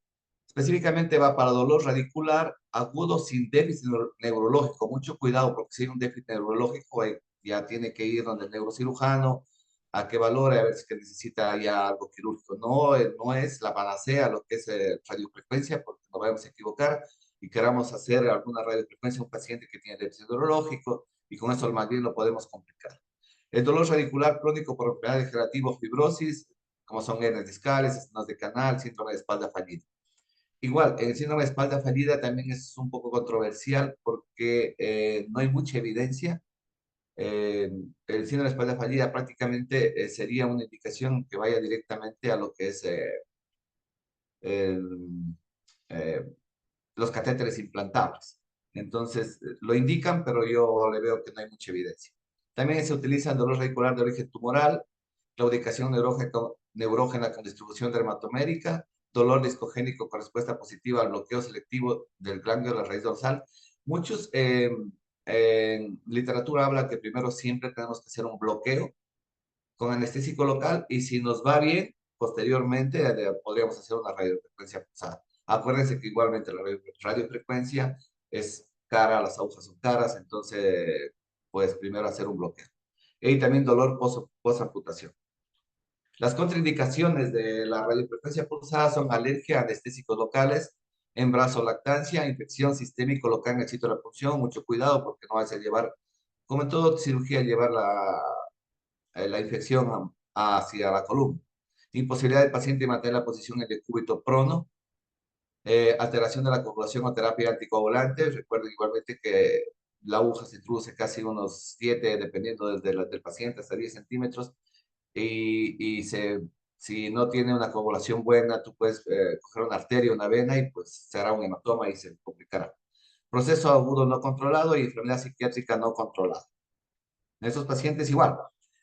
Específicamente va para dolor radicular agudo sin déficit neurológico. Mucho cuidado, porque si hay un déficit neurológico, ya tiene que ir donde el neurocirujano a que valore a ver si que necesita ya algo quirúrgico. No es la panacea lo que es radiofrecuencia, porque no vamos a equivocar. y queramos hacer alguna radiofrecuencia a un paciente que tiene déficit neurológico, y con eso más bien lo podemos complicar. El dolor radicular crónico por enfermedad degenerativa o fibrosis, como son hernias discales, estenos de canal, síndrome de espalda fallida. Igual, el síndrome de espalda fallida también es un poco controversial porque no hay mucha evidencia. El síndrome de espalda fallida prácticamente sería una indicación que vaya directamente a lo que es el, eh, los catéteres implantables. Entonces, lo indican, pero yo le veo que no hay mucha evidencia. También se utiliza el dolor radicular de origen tumoral, claudicación neurógena con distribución dermatomérica, dolor discogénico con respuesta positiva al bloqueo selectivo del ganglio de la raíz dorsal. Muchos en literatura hablan que primero siempre tenemos que hacer un bloqueo con anestésico local y si nos va bien, posteriormente podríamos hacer una radiofrecuencia pulsada. Acuérdense que igualmente la radiofrecuencia es cara, las agujas son caras, entonces, pues primero hacer un bloqueo. Y también dolor post-amputación. Las contraindicaciones de la radiofrecuencia pulsada son alergia a anestésicos locales, embarazo, lactancia, infección sistémico local en el sitio de la punción. Mucho cuidado porque no vas a llevar, como en toda cirugía, llevar la infección hacia la columna. Imposibilidad del paciente de mantener la posición en decúbito prono. Alteración de la coagulación o terapia anticoagulante. Recuerden igualmente que la aguja se introduce casi unos 7, dependiendo del paciente, hasta 10 centímetros. Y si no tiene una coagulación buena, tú puedes coger una arteria, una vena y pues se hará un hematoma y se complicará. Proceso agudo no controlado y enfermedad psiquiátrica no controlada. En estos pacientes igual.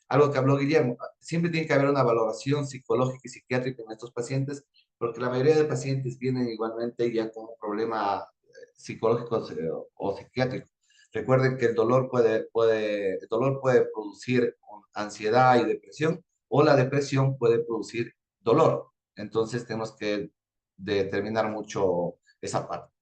Algo que habló Guillermo, siempre tiene que haber una valoración psicológica y psiquiátrica en estos pacientes, porque la mayoría de pacientes vienen igualmente ya con un problema psicológico o psiquiátrico. Recuerden que el dolor puede producir ansiedad y depresión, o la depresión puede producir dolor. Entonces tenemos que determinar mucho esa parte.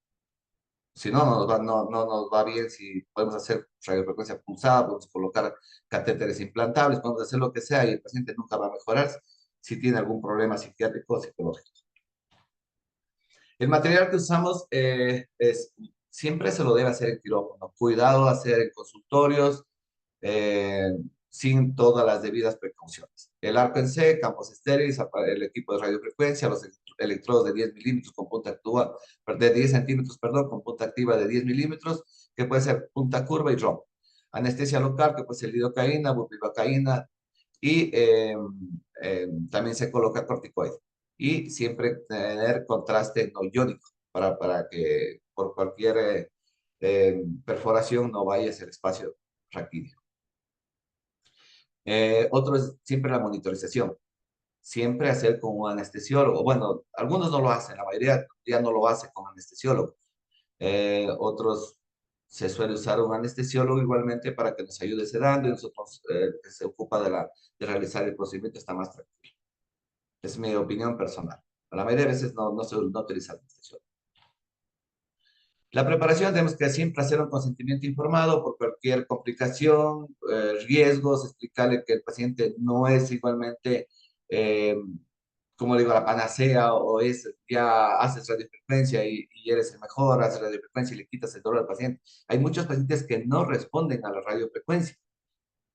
Si no, no nos va bien. Si podemos hacer radiofrecuencia pulsada, podemos colocar catéteres implantables, podemos hacer lo que sea y el paciente nunca va a mejorar si tiene algún problema psiquiátrico o psicológico. El material que usamos siempre se lo debe hacer en quirófano. Cuidado de hacer en consultorios sin todas las debidas precauciones. El arco en C, campos estériles, el equipo de radiofrecuencia, los electrodos de 10 milímetros con punta activa, de 10 centímetros, perdón, con punta activa de 10 milímetros, que puede ser punta curva y rombo. Anestesia local, que puede ser lidocaína, bupivacaína, y también se coloca corticoide. Y siempre tener contraste no iónico para que por cualquier perforación no vaya hacia el espacio raquídeo. Otro es siempre la monitorización. Siempre hacer con un anestesiólogo. Bueno, algunos no lo hacen, la mayoría ya no lo hace con anestesiólogo. Otros se suele usar un anestesiólogo igualmente para que nos ayude sedando y nosotros que se ocupa de realizar el procedimiento está más tranquilo. Es mi opinión personal. La mayoría de veces no utiliza anestesiólogo. La preparación tenemos que siempre hacer un consentimiento informado por cualquier complicación, riesgos, explicarle que el paciente no es igualmente, como digo, la panacea o ya haces radiofrecuencia y eres el mejor, haces radiofrecuencia y le quitas el dolor al paciente. Hay muchos pacientes que no responden a la radiofrecuencia.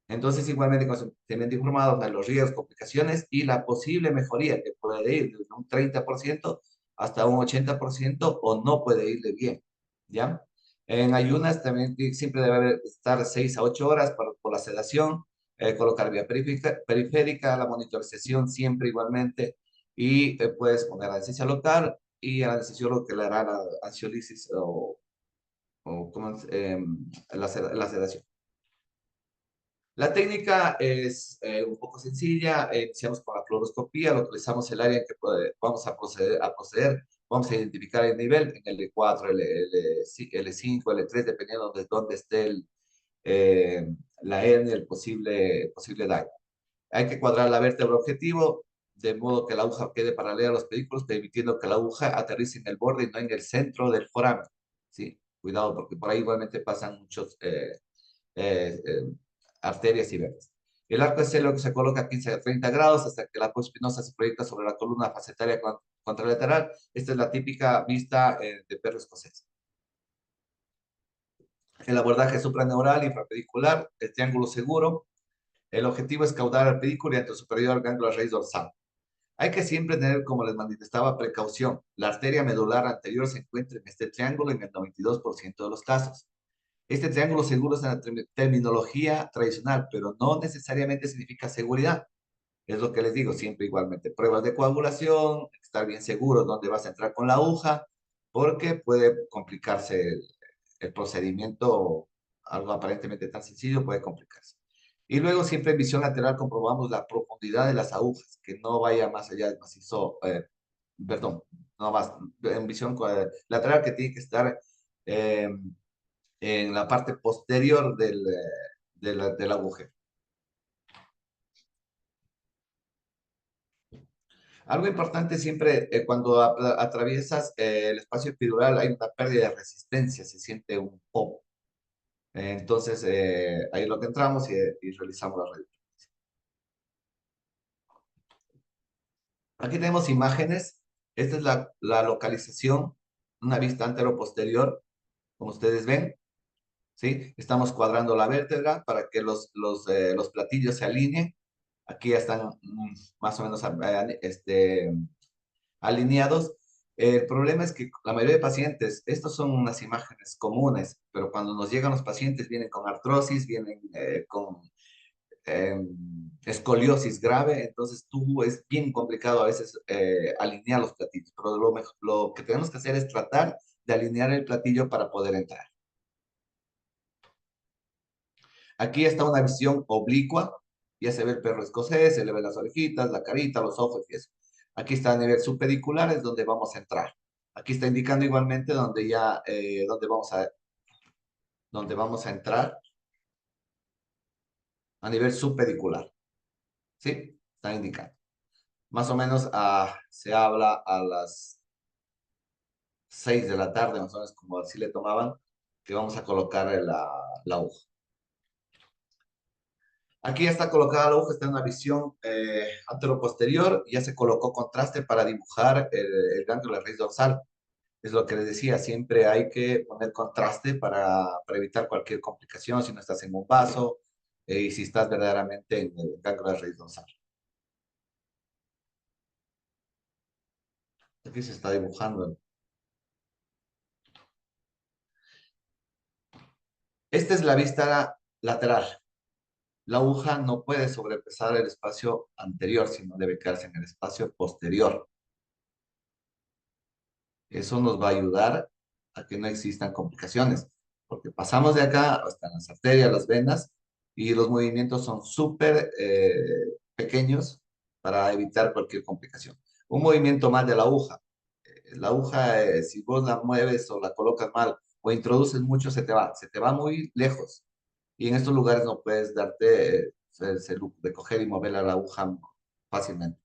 Entonces, igualmente, consentimiento informado de los riesgos, complicaciones y la posible mejoría que puede ir de un 30% hasta un 80% o no puede irle bien. ¿Ya? En ayunas también siempre debe estar 6 a 8 horas por la sedación, colocar vía periférica, la monitorización siempre igualmente, y puedes poner anestesia local y al anestesiólogo que le hará la ansiolisis o la sedación. La técnica es un poco sencilla. Iniciamos con la fluoroscopía, localizamos el área en que vamos a proceder, vamos a identificar el nivel en L4, L5, L3, dependiendo de dónde esté la hernia, el posible daño. Hay que cuadrar la vértebra objetivo, de modo que la aguja quede paralela a los pedículos, permitiendo que la aguja aterrice en el borde y no en el centro del foramen. ¿Sí? Cuidado, porque por ahí igualmente pasan muchos arterias y venas. El arco es lo que se coloca a 15 a 30 grados hasta que la apoespinosa se proyecta sobre la columna facetaria contralateral. Esta es la típica vista de perro escocés. El abordaje supraneural, infrapedicular, el triángulo seguro. El objetivo es caudar al pedículo y anterior superior al ganglio de raíz dorsal. Hay que siempre tener, como les manifestaba, precaución. La arteria medular anterior se encuentra en este triángulo en el 92% de los casos. Este triángulo seguro es una terminología tradicional, pero no necesariamente significa seguridad. Es lo que les digo, siempre igualmente. Pruebas de coagulación, estar bien seguros dónde vas a entrar con la aguja, porque puede complicarse el procedimiento, algo aparentemente tan sencillo puede complicarse. Y luego siempre en visión lateral comprobamos la profundidad de las agujas, que no vaya más allá del macizo, perdón, no más, en visión lateral que tiene que estar eh, en la parte posterior del agujero. Algo importante siempre, cuando atraviesas el espacio epidural hay una pérdida de resistencia, se siente un pop. Entonces, ahí es lo que entramos y realizamos la radio. Aquí tenemos imágenes. Esta es la localización, una vista antero-posterior, como ustedes ven. ¿Sí? Estamos cuadrando la vértebra para que los platillos se alineen. Aquí ya están más o menos alineados. El problema es que la mayoría de pacientes, estos son unas imágenes comunes, pero cuando nos llegan los pacientes vienen con artrosis, vienen con escoliosis grave, entonces es bien complicado a veces alinear los platillos, pero lo que tenemos que hacer es tratar de alinear el platillo para poder entrar. Aquí está una visión oblicua, ya se ve el perro escocés, se le ven las orejitas, la carita, los ojos y eso. Aquí está a nivel subpedicular, es donde vamos a entrar. Aquí está indicando igualmente donde vamos a entrar a nivel subpedicular. ¿Sí? Está indicando. Más o menos se habla a las 6 de la tarde, más o menos como así le tomaban, que vamos a colocar la aguja. Aquí ya está colocada la aguja, está en una visión anteroposterior, ya se colocó contraste para dibujar el ganglio de la raíz dorsal. Es lo que les decía, siempre hay que poner contraste para evitar cualquier complicación, si no estás en un vaso y si estás verdaderamente en el ganglio de la raíz dorsal. Aquí se está dibujando. Esta es la vista lateral. La aguja no puede sobrepasar el espacio anterior, sino debe quedarse en el espacio posterior. Eso nos va a ayudar a que no existan complicaciones, porque pasamos de acá hasta las arterias, las venas, y los movimientos son súper pequeños para evitar cualquier complicación. Un movimiento mal de la aguja. La aguja, si vos la mueves o la colocas mal o introduces mucho, se te va muy lejos. Y en estos lugares no puedes darte ese lujo de coger y mover la aguja fácilmente.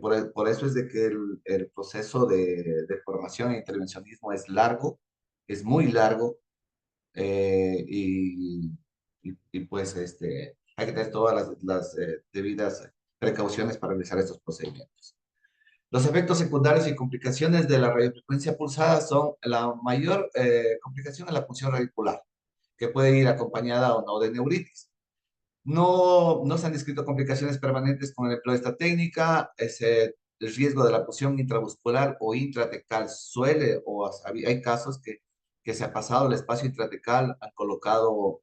Por eso es de que el proceso de formación e intervencionismo es largo, es muy largo, y pues hay que tener todas las debidas precauciones para realizar estos procedimientos. Los efectos secundarios y complicaciones de la radiofrecuencia pulsada son la mayor complicación de la función radicular, que puede ir acompañada o no de neuritis. No se han descrito complicaciones permanentes con el empleo de esta técnica. El riesgo de la punción intramuscular o intratecal hay casos que se ha pasado el espacio intratecal, han colocado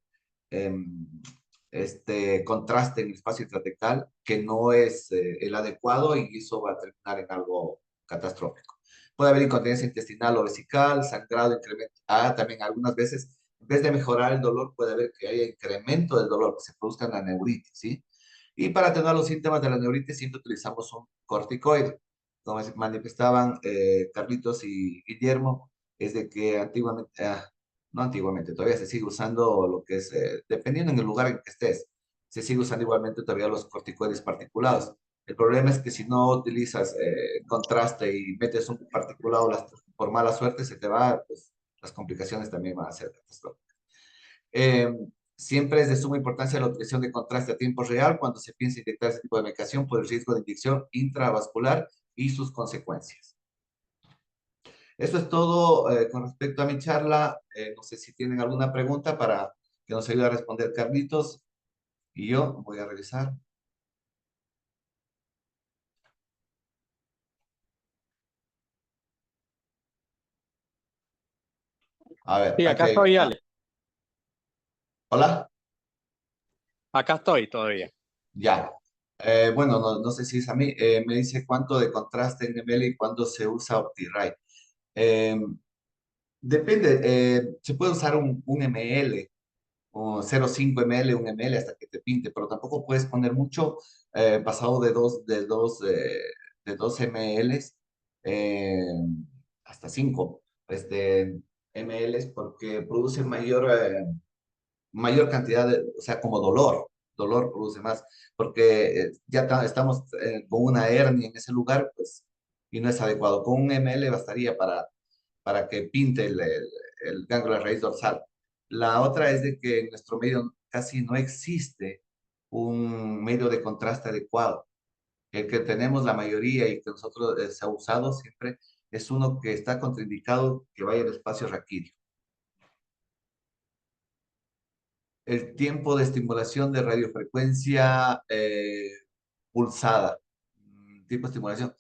contraste en el espacio intratecal que no es el adecuado y eso va a terminar en algo catastrófico. Puede haber incontinencia intestinal o vesical, sangrado, incremento. También algunas veces, en vez de mejorar el dolor, puede haber que haya incremento del dolor, que se produzca la neuritis, ¿sí? Y para atenuar los síntomas de la neuritis siempre utilizamos un corticoide. Como manifestaban Carlitos y Guillermo, es de que antiguamente, no antiguamente, todavía se sigue usando lo que es, dependiendo en el lugar en que estés, se sigue usando igualmente todavía los corticoides particulados. El problema es que si no utilizas contraste y metes un particulado por mala suerte, se te va, pues las complicaciones también van a ser catastróficas. Siempre es de suma importancia la utilización de contraste a tiempo real cuando se piensa inyectar este tipo de medicación por el riesgo de inyección intravascular y sus consecuencias. Eso es todo con respecto a mi charla. No sé si tienen alguna pregunta para que nos ayude a responder Carlitos y yo voy a revisar. A ver, Sí, aquí acá hay. estoy, Ale. Hola, Acá estoy todavía. ya. Bueno, no sé si es a mí. Me dice cuánto de contraste en ML y cuándo se usa OptiRay. Eh, Depende, se puede usar un ml o 0,5 ml, un ml hasta que te pinte, pero tampoco puedes poner mucho pasado de dos ml eh, hasta 5 ml porque produce mayor cantidad de, o sea, como dolor produce más, porque estamos con una hernia en ese lugar, pues, y no es adecuado. Con un ml bastaría para que pinte el ganglio de raíz dorsal. La otra es de que en nuestro medio casi no existe un medio de contraste adecuado. El que tenemos la mayoría y que nosotros se ha usado siempre es uno que está contraindicado que vaya al espacio raquídeo. El tiempo de estimulación de radiofrecuencia pulsada, tipo de estimulación.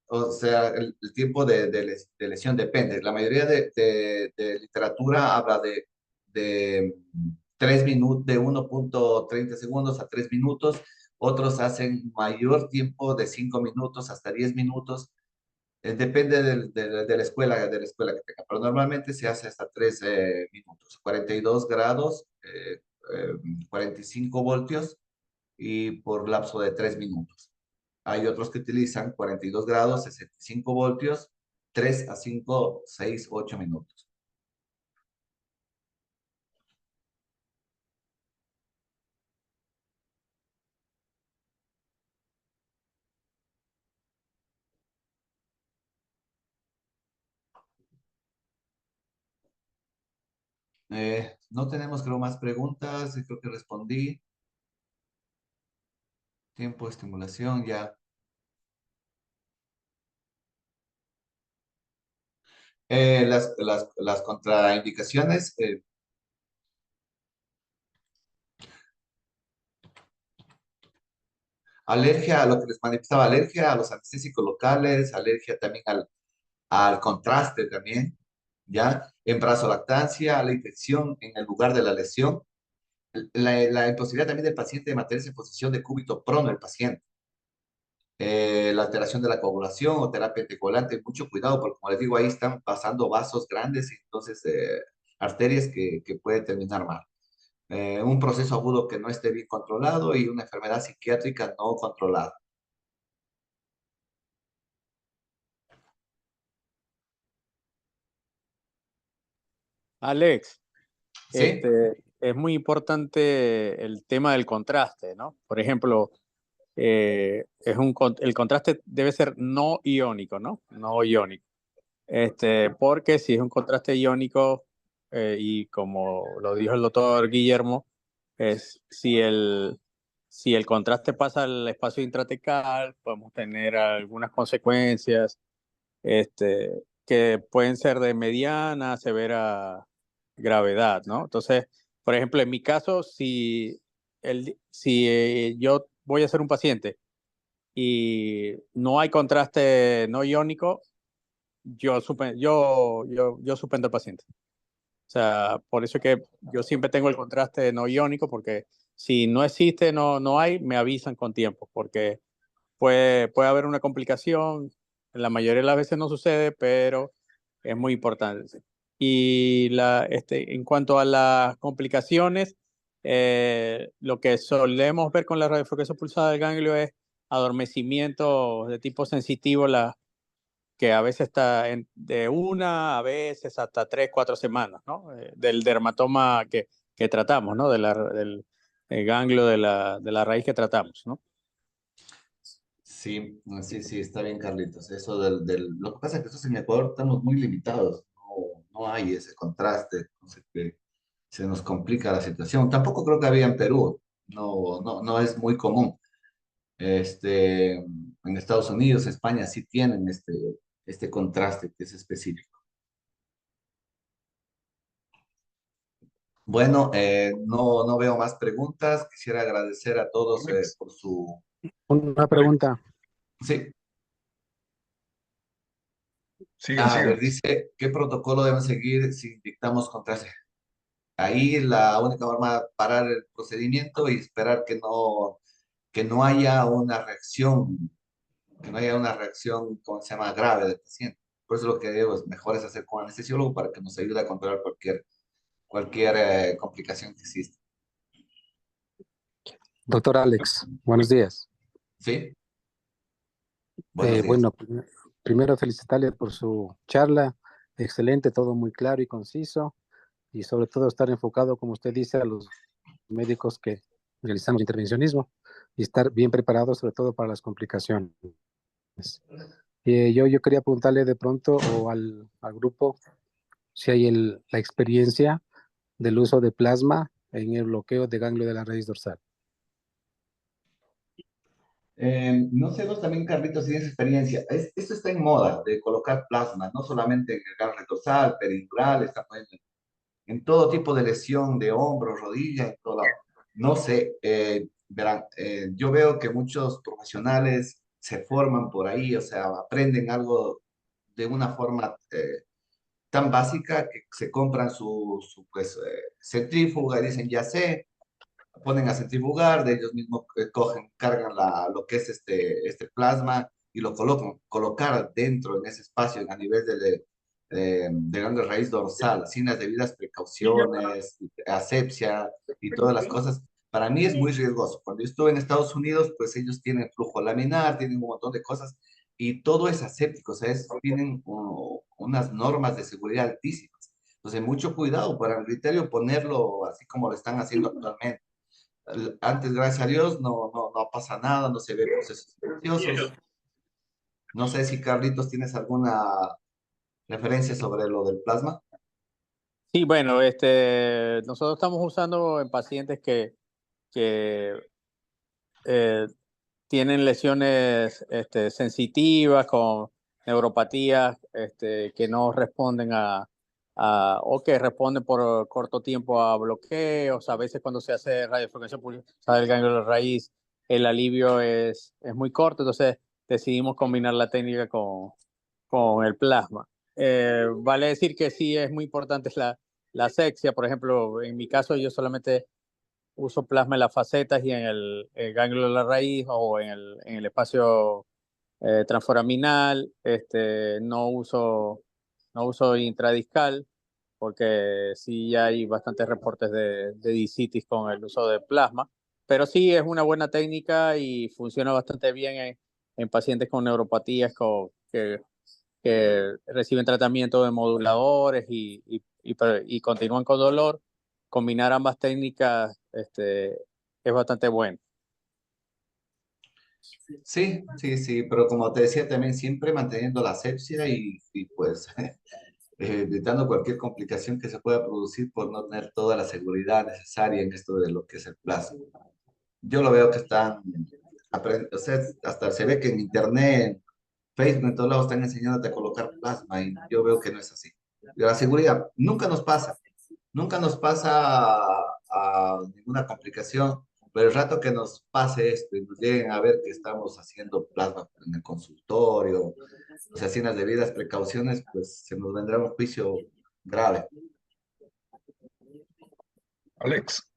O sea, el tiempo de lesión depende. La mayoría de literatura habla de 3 minutos, de 1,30 segundos a 3 minutos. Otros hacen mayor tiempo de 5 minutos hasta 10 minutos. Depende de la escuela que tenga, pero normalmente se hace hasta 3 minutos, 42 grados, 45 voltios y por lapso de 3 minutos. Hay otros que utilizan 42 grados, 65 voltios, 3 a 5, 6, 8 minutos. No tenemos, creo, más preguntas. Creo que respondí. Tiempo de estimulación, ya. Las contraindicaciones, alergia a lo que les manifestaba, alergia a los anestésicos locales, alergia también al contraste también, ¿ya? Embarazo, lactancia, la infección en el lugar de la lesión, la imposibilidad también del paciente de mantenerse en posición de cúbito prono el paciente, la alteración de la coagulación o terapia anticoagulante, mucho cuidado porque como les digo, ahí están pasando vasos grandes y entonces arterias que puede terminar mal. Un proceso agudo que no esté bien controlado y una enfermedad psiquiátrica no controlada. Alex, ¿Sí? es muy importante el tema del contraste, ¿no? Por ejemplo, el contraste debe ser no iónico, ¿no? No iónico. Porque si es un contraste iónico, y como lo dijo el doctor Guillermo, es si el contraste pasa al espacio intratecal, podemos tener algunas consecuencias que pueden ser de mediana a severa gravedad, ¿no? Entonces, por ejemplo, en mi caso, si yo voy a ser un paciente y no hay contraste no iónico, yo suspendo al paciente. O sea, por eso es que yo siempre tengo el contraste no iónico, porque si no existe, no hay, me avisan con tiempo, porque puede haber una complicación. La mayoría de las veces no sucede, pero es muy importante. Y en cuanto a las complicaciones, lo que solemos ver con la radiofrecuencia pulsada del ganglio es adormecimiento de tipo sensitivo, que a veces está de una, a veces hasta 3, 4 semanas, ¿no? Del dermatoma que tratamos, ¿no? Del ganglio de la raíz que tratamos, ¿no? Sí, sí, está bien, Carlitos. Eso lo que pasa es que nosotros en Ecuador estamos muy limitados. No hay ese contraste. Entonces que se nos complica la situación. Tampoco creo que había en Perú. No es muy común. En Estados Unidos, España sí tienen este contraste que es específico. Bueno, no veo más preguntas. Quisiera agradecer a todos por su... Una pregunta. Sí. Sigan, A ver, sigan. dice, ¿qué protocolo deben seguir si dictamos contraste? Ahí la única forma de parar el procedimiento y esperar que no haya una reacción, ¿cómo se llama?, grave del paciente. Por eso lo que digo es mejor es hacer con anestesiólogo para que nos ayude a controlar cualquier complicación que exista. Doctor Alex, buenos días. ¿Sí? Buenos días. Bueno, primero felicitarle por su charla. Excelente, todo muy claro y conciso. Y sobre todo estar enfocado, como usted dice, a los médicos que realizamos intervencionismo y estar bien preparados sobre todo para las complicaciones. Yo quería preguntarle de pronto o al grupo si hay la experiencia del uso de plasma en el bloqueo de ganglio de la raíz dorsal. No sé, vos también, Carlitos, si tienes experiencia. Esto está en moda, de colocar plasma, no solamente en el ganglio dorsal, peridural, está poniendo en todo tipo de lesión de hombro, rodilla, en todo lado. No sé, verán, yo veo que muchos profesionales se forman por ahí, o sea, aprenden algo de una forma tan básica que se compran pues, centrífuga y dicen, ya sé, ponen a centrifugar, de ellos mismos cargan lo que es este plasma y lo colocar dentro en ese espacio, a nivel de la raíz dorsal, sin las debidas precauciones, asepsia y todas las cosas. Para mí es muy riesgoso. Cuando yo estuve en Estados Unidos, pues ellos tienen flujo laminar, tienen un montón de cosas y todo es aséptico, o sea, tienen unas normas de seguridad altísimas. Entonces, mucho cuidado para el criterio ponerlo así como lo están haciendo actualmente. Antes, gracias a Dios, no pasa nada, no se ve procesos infecciosos. No sé si, Carlitos, tienes alguna referencia sobre lo del plasma. Sí, bueno, nosotros estamos usando en pacientes que tienen lesiones sensitivas con neuropatías que no responden o que responden por corto tiempo a bloqueos. A veces cuando se hace radiofrecuencia pulsada del ganglio de la raíz, el alivio es muy corto, entonces decidimos combinar la técnica con el plasma. Vale decir que sí es muy importante la asepsia. Por ejemplo, en mi caso yo solamente uso plasma en las facetas y en el ganglio de la raíz o en el espacio transforaminal. No uso intradiscal porque sí hay bastantes reportes de discitis con el uso de plasma, pero sí es una buena técnica y funciona bastante bien en pacientes con neuropatías que reciben tratamiento de moduladores y continúan con dolor. Combinar ambas técnicas es bastante bueno. Sí, pero como te decía también, siempre manteniendo la asepsia y pues evitando cualquier complicación que se pueda producir por no tener toda la seguridad necesaria en esto de lo que es el plasma. Yo lo veo que o sea, hasta se ve que en internet, Facebook, en todos lados están enseñándote a colocar plasma y yo veo que no es así. La seguridad nunca nos pasa a ninguna complicación, pero el rato que nos pase esto y nos lleguen a ver que estamos haciendo plasma en el consultorio, o sea, sin las debidas precauciones, pues se nos vendrá un juicio grave. Alex,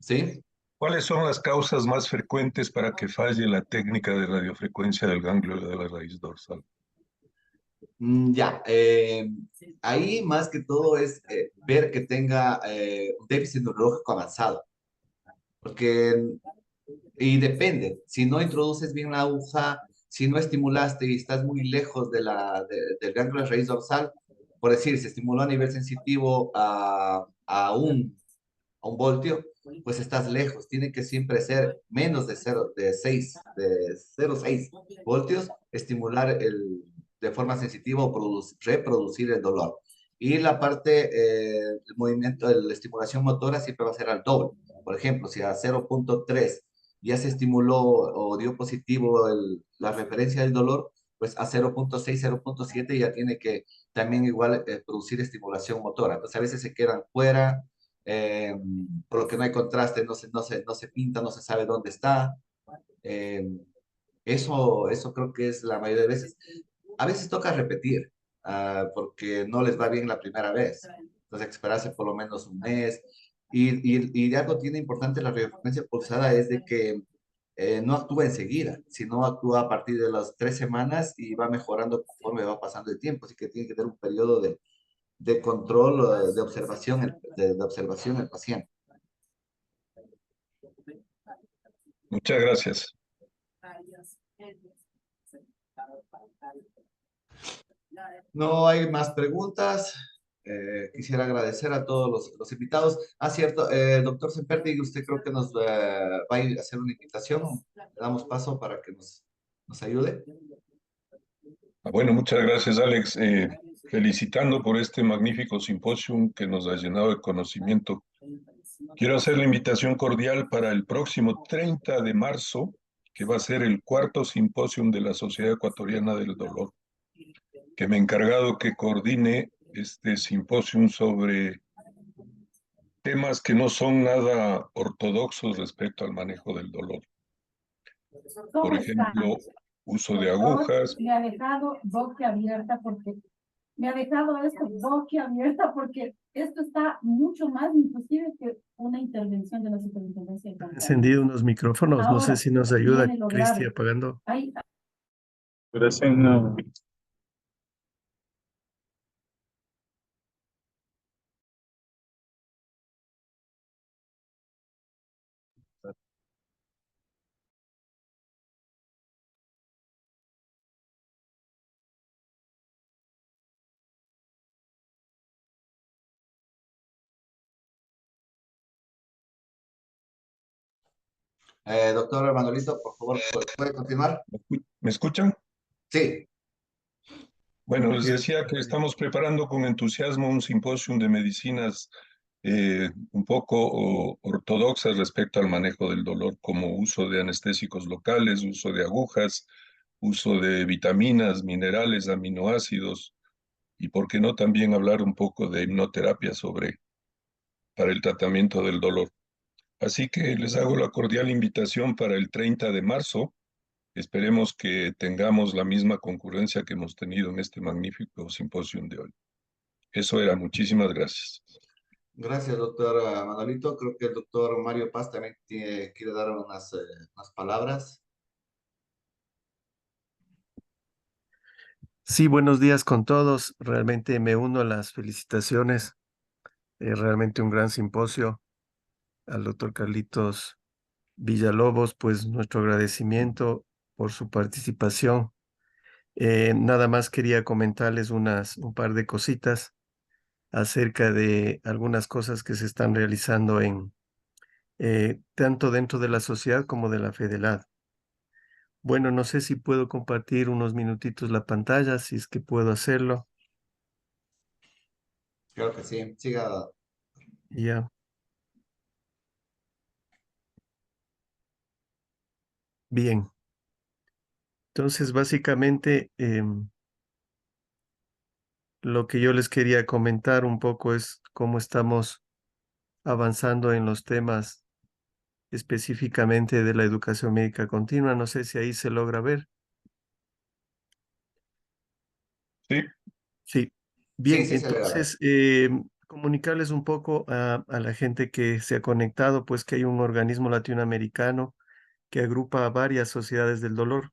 ¿Sí? ¿cuáles son las causas más frecuentes para que falle la técnica de radiofrecuencia del ganglio de la raíz dorsal? Ya, ahí más que todo es ver que tenga un déficit neurológico avanzado, porque, y depende, si no introduces bien la aguja, si no estimulaste y estás muy lejos del ganglio de raíz dorsal, por decir, se estimuló a nivel sensitivo a un voltio, pues estás lejos, tiene que siempre ser menos de 0,6 voltios, estimular de forma sensitiva o reproducir el dolor. Y la parte, el movimiento, la estimulación motora siempre va a ser al doble. Por ejemplo, si a 0,3 ya se estimuló o dio positivo la referencia del dolor, pues a 0.6, 0.7 ya tiene que también igual producir estimulación motora. Entonces a veces se quedan fuera, por lo que no hay contraste, no se pinta, no se sabe dónde está. Eh, eso creo que es la mayoría de veces. A veces toca repetir, porque no les va bien la primera vez. Entonces, hay que esperarse por lo menos un mes. Y algo tiene importante la radiofrecuencia pulsada es de que no actúa enseguida, sino actúa a partir de las 3 semanas y va mejorando conforme va pasando el tiempo. Así que tiene que tener un periodo de control, de observación, de observación del paciente. Muchas gracias. No hay más preguntas. Quisiera agradecer a todos los invitados. Cierto, doctor Semperti, usted creo que nos va a ir a hacer una invitación. Le damos paso para que nos ayude. Bueno, muchas gracias, Alex. Felicitando por este magnífico simposio que nos ha llenado de conocimiento. Quiero hacer la invitación cordial para el próximo 30 de marzo, que va a ser el 4º simposio de la Sociedad Ecuatoriana del Dolor, que me he encargado que coordine este simposio sobre temas que no son nada ortodoxos respecto al manejo del dolor. Por ejemplo, uso de agujas. Me ha dejado boquiabierta porque esto está mucho más inclusive que una intervención de la superintendencia. Encendido unos micrófonos, no sé si nos ayuda Cristi apagando. Doctor Manolito, por favor, ¿puede continuar? ¿Me escuchan? Sí. Bueno, les decía que estamos preparando con entusiasmo un simposio de medicinas un poco ortodoxas respecto al manejo del dolor, como uso de anestésicos locales, uso de agujas, uso de vitaminas, minerales, aminoácidos, y por qué no también hablar un poco de hipnoterapia para el tratamiento del dolor. Así que les hago la cordial invitación para el 30 de marzo. Esperemos que tengamos la misma concurrencia que hemos tenido en este magnífico simposio de hoy. Eso era, muchísimas gracias. Gracias, doctor Manolito. Creo que el doctor Mario Paz también quiere dar unas palabras. Sí, buenos días con todos. Realmente me uno a las felicitaciones. Realmente un gran simposio. Al doctor Carlitos Villalobos, pues nuestro agradecimiento por su participación. Nada más quería comentarles un par de cositas acerca de algunas cosas que se están realizando tanto dentro de la sociedad como de la FEDELAD. Bueno, no sé si puedo compartir unos minutitos la pantalla, si es que puedo hacerlo. Creo que sí. Siga. Ya. Bien. Entonces, básicamente, lo que yo les quería comentar un poco es cómo estamos avanzando en los temas específicamente de la educación médica continua. No sé si ahí se logra ver. Sí. Sí. Bien, Sí, se entonces, comunicarles un poco a la gente que se ha conectado, pues que hay un organismo latinoamericano que agrupa a varias sociedades del dolor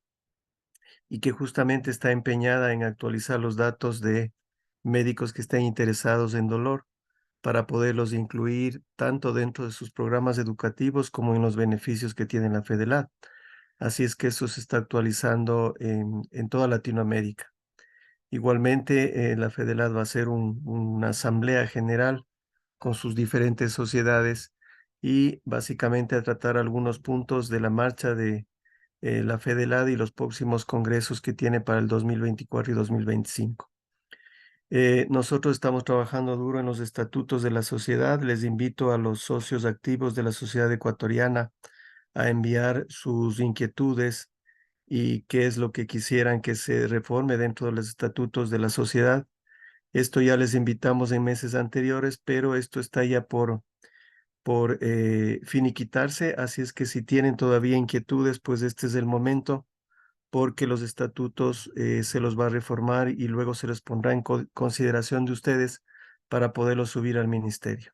y que justamente está empeñada en actualizar los datos de médicos que estén interesados en dolor para poderlos incluir tanto dentro de sus programas educativos como en los beneficios que tiene la FEDELAD. Así es que eso se está actualizando en toda Latinoamérica. Igualmente, la FEDELAD va a hacer una asamblea general con sus diferentes sociedades y básicamente a tratar algunos puntos de la marcha de la FEDELAD y los próximos congresos que tiene para el 2024 y 2025. Nosotros estamos trabajando duro en los estatutos de la sociedad. Les invito a los socios activos de la sociedad ecuatoriana a enviar sus inquietudes y qué es lo que quisieran que se reforme dentro de los estatutos de la sociedad. Esto ya les invitamos en meses anteriores, pero esto está ya por finiquitarse, así es que si tienen todavía inquietudes, pues este es el momento, porque los estatutos se los va a reformar y luego se les pondrá en consideración de ustedes para poderlos subir al ministerio.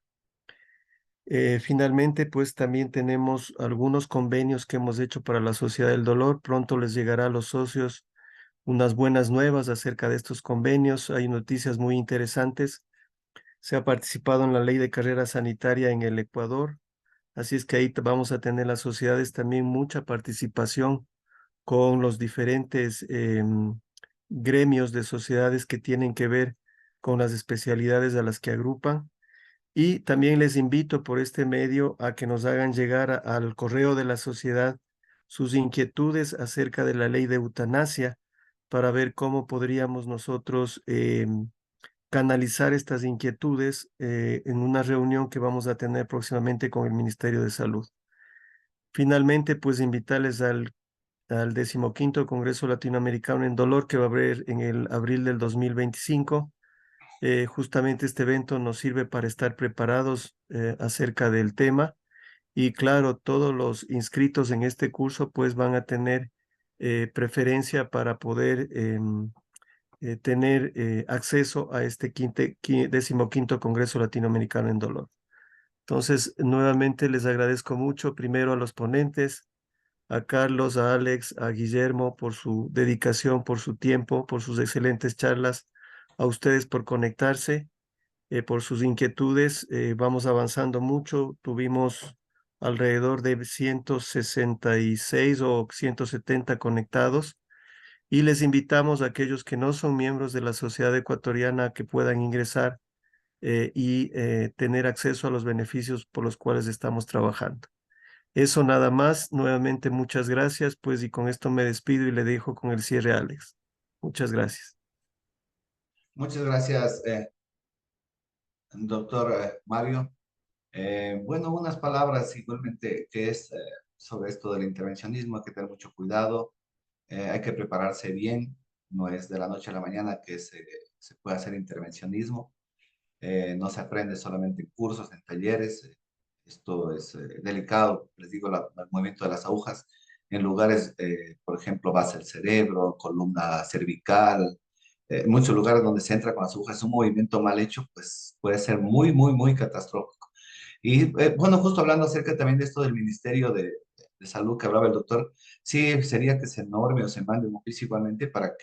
Finalmente, pues también tenemos algunos convenios que hemos hecho para la Sociedad del Dolor. Pronto les llegará a los socios unas buenas nuevas acerca de estos convenios. Hay noticias muy interesantes. Se ha participado en la ley de carrera sanitaria en el Ecuador. Así es que ahí vamos a tener las sociedades también mucha participación con los diferentes gremios de sociedades que tienen que ver con las especialidades a las que agrupan. Y también les invito por este medio a que nos hagan llegar al correo de la sociedad sus inquietudes acerca de la ley de eutanasia para ver cómo podríamos nosotros canalizar estas inquietudes en una reunión que vamos a tener próximamente con el Ministerio de Salud. Finalmente, pues invitarles al 15º Congreso Latinoamericano en Dolor que va a haber en el abril del 2025. Justamente este evento nos sirve para estar preparados acerca del tema y claro, todos los inscritos en este curso pues van a tener preferencia para poder tener acceso a este 15º Congreso Latinoamericano en Dolor. Entonces, nuevamente les agradezco mucho primero a los ponentes, a Carlos, a Alex, a Guillermo por su dedicación, por su tiempo, por sus excelentes charlas, a ustedes por conectarse, por sus inquietudes. Vamos avanzando mucho. Tuvimos alrededor de 166 o 170 conectados y les invitamos a aquellos que no son miembros de la sociedad ecuatoriana a que puedan ingresar y tener acceso a los beneficios por los cuales estamos trabajando. Eso nada más. Nuevamente muchas gracias, pues, y con esto me despido y le dejo con el cierre a Alex. Muchas gracias. Muchas gracias, doctor Mario. Bueno, unas palabras igualmente que es sobre esto del intervencionismo. Hay que tener mucho cuidado, hay que prepararse bien, no es de la noche a la mañana que se puede hacer intervencionismo. No se aprende solamente en cursos, en talleres. Esto es delicado, les digo, el movimiento de las agujas en lugares, por ejemplo, base del cerebro, columna cervical, muchos lugares donde se entra con las agujas, un movimiento mal hecho, pues puede ser muy, muy, muy catastrófico. Y bueno, justo hablando acerca también de esto del Ministerio de Salud que hablaba el doctor, sí, sería que se norme o se mande un oficio igualmente para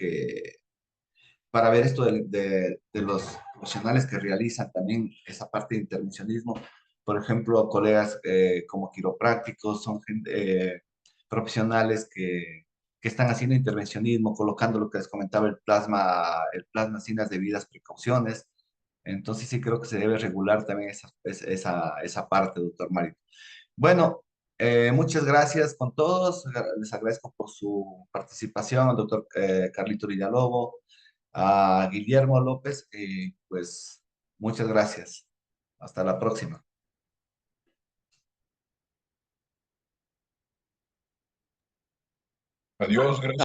ver esto de los profesionales que realizan también esa parte de intervencionismo. Por ejemplo, colegas como quiroprácticos, son profesionales que están haciendo intervencionismo, colocando lo que les comentaba el plasma sin las debidas precauciones. Entonces sí creo que se debe regular también esa parte, doctor Mario. Bueno, muchas gracias con todos. Les agradezco por su participación, al doctor Carlito Villalobos, a Guillermo López, pues muchas gracias. Hasta la próxima. Adiós, gracias.